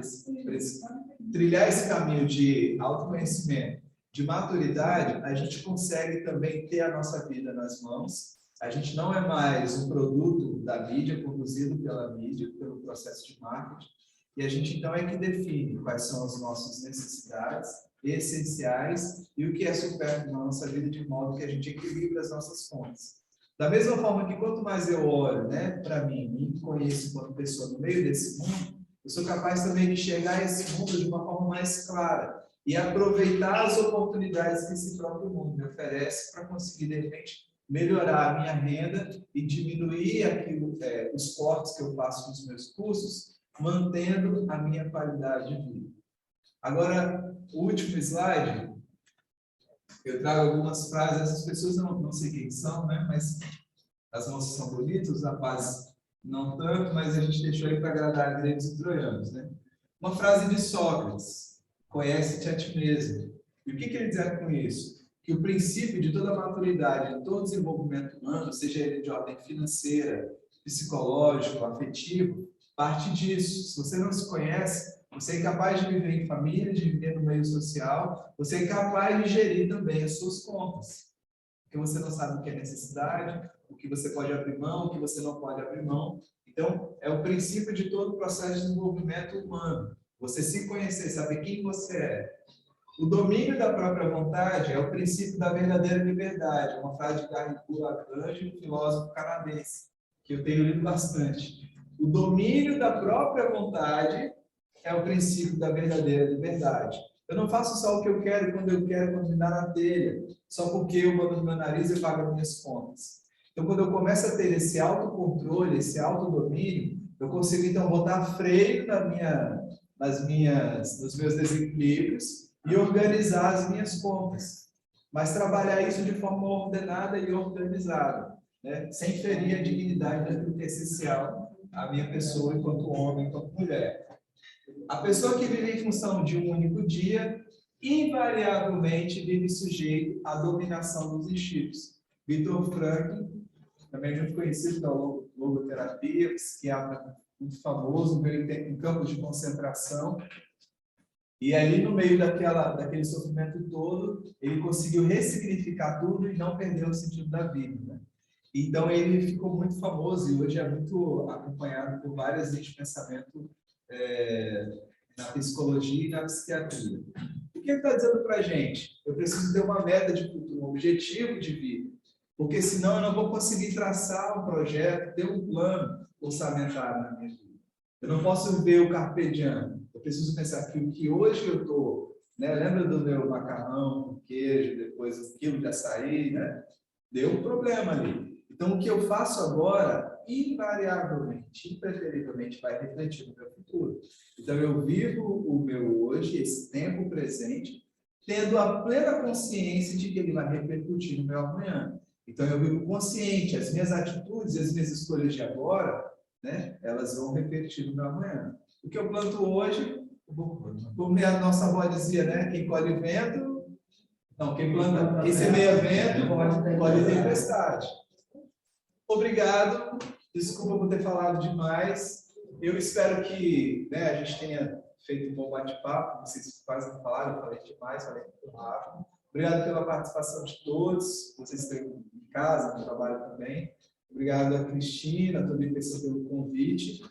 C: trilhar esse caminho de autoconhecimento, de maturidade, a gente consegue também ter a nossa vida nas mãos. A gente não é mais um produto da mídia, produzido pela mídia, pelo processo de marketing, e a gente então é que define quais são as nossas necessidades essenciais e o que é supérfluo na nossa vida, de modo que a gente equilibre as nossas contas. Da mesma forma que quanto mais eu olho, né, para mim, me conheço enquanto pessoa no meio desse mundo, eu sou capaz também de enxergar esse mundo de uma forma mais clara e aproveitar as oportunidades que esse próprio mundo me oferece para conseguir, de repente, melhorar a minha renda e diminuir aquilo, os cortes que eu faço nos meus custos, mantendo a minha qualidade de vida. Agora, o último slide, eu trago algumas frases, essas pessoas não sei quem são, né? Mas as moças são bonitas, os rapazes não tanto, mas a gente deixou aí para agradar gregos e troianos, né? Uma frase de Sócrates: conhece-te a ti mesmo. E o que ele diz com isso? Que o princípio de toda maturidade, de todo desenvolvimento humano, seja ele de ordem financeira, psicológico, afetivo, parte disso. Se você não se conhece, você é incapaz de viver em família, de viver no meio social, você é incapaz de gerir também as suas contas. Porque você não sabe o que é necessidade, o que você pode abrir mão, o que você não pode abrir mão. Então, é o princípio de todo o processo de desenvolvimento humano. Você se conhecer, saber quem você é. O domínio da própria vontade é o princípio da verdadeira liberdade. Uma frase de Garrigou Lagrange, um filósofo canadense, que eu tenho lido bastante. O domínio da própria vontade é o princípio da verdadeira liberdade. Eu não faço só o que eu quero quando eu quero, quando me dá na telha, só porque eu vou no meu nariz e pago as minhas contas. Então, quando eu começo a ter esse autocontrole, esse autodomínio, eu consigo, então, botar freio nos meus desequilíbrios e organizar as minhas contas. Mas trabalhar isso de forma ordenada e organizada, né? Sem ferir a dignidade daquilo que é essencial à minha pessoa enquanto homem, enquanto mulher. A pessoa que vive em função de um único dia, invariavelmente vive sujeito à dominação dos instintos. Viktor Frankl, também muito conhecido da logoterapia, psiquiatra muito famoso, veio em campos de concentração, e ali no meio daquele sofrimento todo, ele conseguiu ressignificar tudo e não perdeu o sentido da vida, né? Então ele ficou muito famoso e hoje é muito acompanhado por várias linhas de pensamento na psicologia e na psiquiatria. O que ele está dizendo para a gente? Eu preciso ter uma meta de futuro, um objetivo de vida, porque senão eu não vou conseguir traçar um projeto, ter um plano orçamentário na minha vida. Eu não posso viver o carpe diem. Eu preciso pensar que o que hoje eu estou, né? Lembra do meu macarrão com queijo, depois um quilo de açaí, né? Deu um problema ali. Então, o que eu faço agora, invariavelmente, impreferivelmente, vai refletir no meu futuro. O Então, eu vivo o meu hoje, esse tempo presente, tendo a plena consciência de que ele vai repercutir no meu amanhã. Então, eu vivo consciente, as minhas atitudes, as minhas escolhas de agora, né, elas vão repercutir no meu amanhã. O que eu planto hoje, como a nossa avó dizia, né, quem colhe vento, não, quem semeia vento, colhe tempestade. Obrigado, desculpa por ter falado demais. Eu espero que, né, a gente tenha feito um bom bate-papo. Vocês quase não falaram, eu falei demais, falei muito rápido. Obrigado pela participação de todos, vocês estão em casa, no trabalho também. Obrigado a Cristina, a toda a pessoa pelo convite.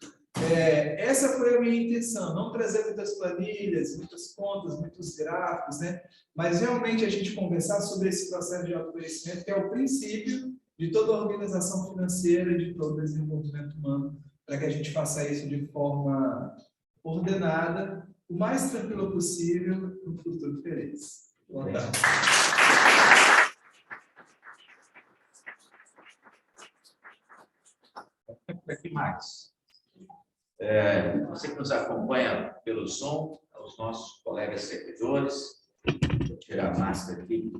C: Essa foi a minha intenção, não trazer muitas planilhas, muitas contas, muitos gráficos, né? Mas realmente a gente conversar sobre esse processo de autoconhecimento, que é o princípio de toda a organização financeira e de todo o desenvolvimento humano, para que a gente faça isso de forma ordenada, o mais tranquilo possível, para um futuro feliz. Boa tarde.
G: Aqui mais. Você que nos acompanha pelo Zoom, aos nossos colegas servidores, vou tirar a máscara aqui,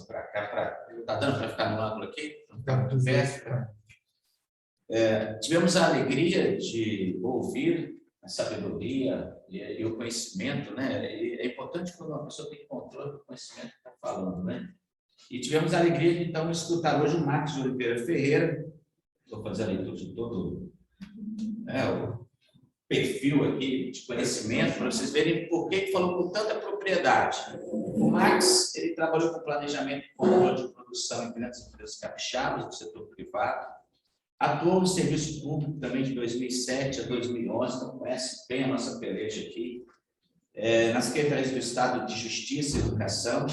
G: para cá, está dando para ficar no ângulo aqui? Não ficar muito perto. Tivemos a alegria de ouvir a sabedoria e o conhecimento, né? E é importante quando uma pessoa tem controle do conhecimento que está falando, né? E tivemos a alegria de, então, escutar hoje o Marcos Oliveira Ferreira. Vou fazer a leitura de todo o perfil aqui de conhecimento, para vocês verem por que falou com tanta propriedade. O Max, ele trabalhou com planejamento e controle de produção em grandes empresas capixabas do setor privado, atuou no serviço público também de 2007 a 2011, então conhece bem a nossa peleja aqui, nas secretarias do Estado de Justiça e Educação.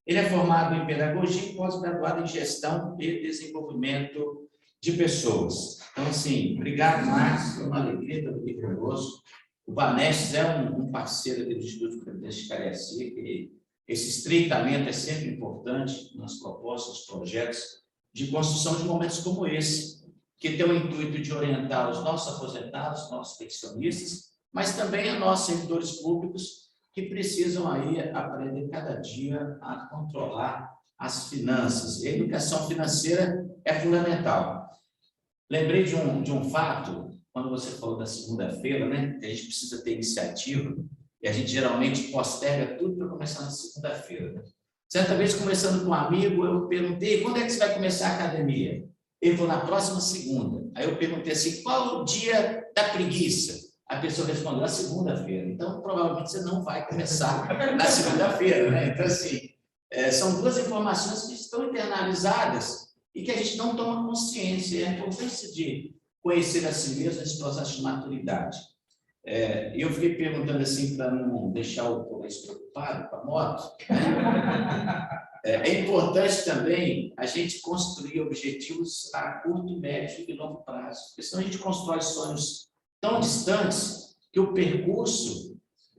G: Ele é formado em pedagogia e pós-graduado em gestão e desenvolvimento de pessoas. Então, assim, obrigado, Marcos, é uma alegria estar aqui conosco. O Banestes é um parceiro do Instituto de Previdência de Cariacica, e esse estreitamento é sempre importante nas propostas, nos projetos de construção de momentos como esse, que tem o intuito de orientar os nossos aposentados, nossos pensionistas, mas também a nossos servidores públicos que precisam aí aprender cada dia a controlar as finanças. E a educação financeira é fundamental. Lembrei de um fato, quando você falou da segunda-feira, né? Que a gente precisa ter iniciativa, e a gente geralmente posterga tudo para começar na segunda-feira. Né? Certa vez, conversando com um amigo, eu perguntei, quando é que você vai começar a academia? Ele falou, na próxima segunda. Aí eu perguntei assim, qual o dia da preguiça? A pessoa respondeu, na segunda-feira. Então, provavelmente, você não vai começar na segunda-feira, né? Então, assim, são duas informações que estão internalizadas e que a gente não toma consciência. É a importância de conhecer a si mesmo nesse processo de maturidade. Eu fiquei perguntando assim, para não deixar o polícia preocupado com a moto, né? É importante também a gente construir objetivos a curto, médio e longo prazo, porque senão a gente constrói sonhos tão distantes que o percurso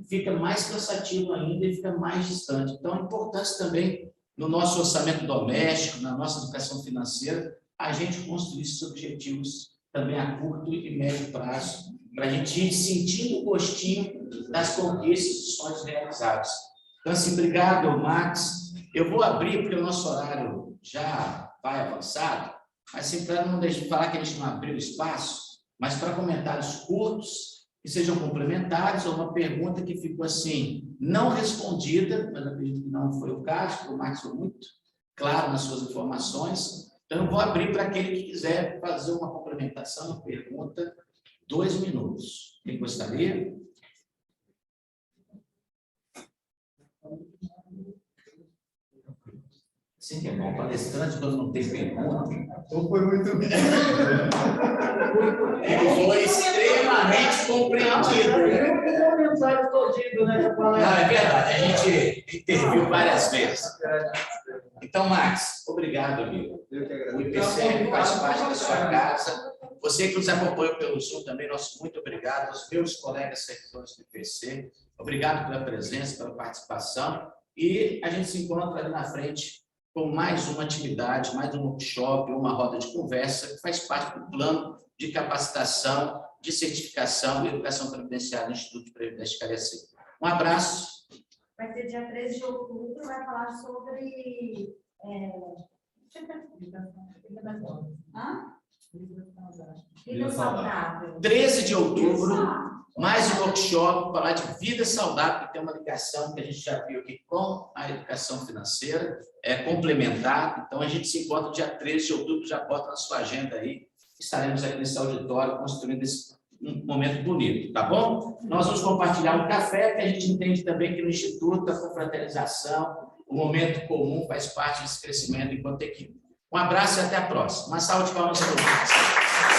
G: fica mais cansativo ainda e fica mais distante. Então, é importante também, no nosso orçamento doméstico, na nossa educação financeira, a gente construir esses objetivos também a curto e médio prazo, para a gente ir sentindo o gostinho das conquistas, dos sonhos realizados. Então, assim, obrigado, Max. Eu vou abrir, porque o nosso horário já vai avançado, mas assim, para não deixar de falar que a gente não abriu espaço, mas para comentários curtos, que sejam complementares, ou uma pergunta que ficou assim, não respondida, mas acredito que não foi o caso, porque o Max foi muito claro nas suas informações. Então, eu vou abrir para aquele que quiser fazer uma complementação, uma pergunta, 2 minutos. Quem gostaria? Sim, é bom palestrante quando não tem pergunta.
C: Ou foi muito bem.
G: Ele foi extremamente compreendido. Não, é verdade, a gente interviu várias vezes. Então, Max, obrigado, amigo.
C: Eu que agradeço.
G: O IPCR faz parte da sua casa. Você que nos acompanhou pelo Zoom também, nosso muito obrigado. Aos meus colegas servidores do IPC, obrigado pela presença, pela participação. E a gente se encontra ali na frente com mais uma atividade, mais um workshop, uma roda de conversa, que faz parte do plano de capacitação de Certificação e Educação Previdenciária do Instituto de Previdência de Cariacica. Um abraço.
H: Vai ser dia 13 de outubro, vai falar sobre... Vida saudável.
G: 13 de outubro, mais um workshop, falar de vida saudável, que tem uma ligação que a gente já viu aqui com a educação financeira, é complementar. Então, a gente se encontra dia 13 de outubro, já bota na sua agenda aí. Estaremos aqui nesse auditório construindo um momento bonito, tá bom? Nós vamos compartilhar um café, que a gente entende também que no Instituto, a confraternização, o momento comum faz parte desse crescimento enquanto equipe. Um abraço e até a próxima. Uma salva de palmas para vocês.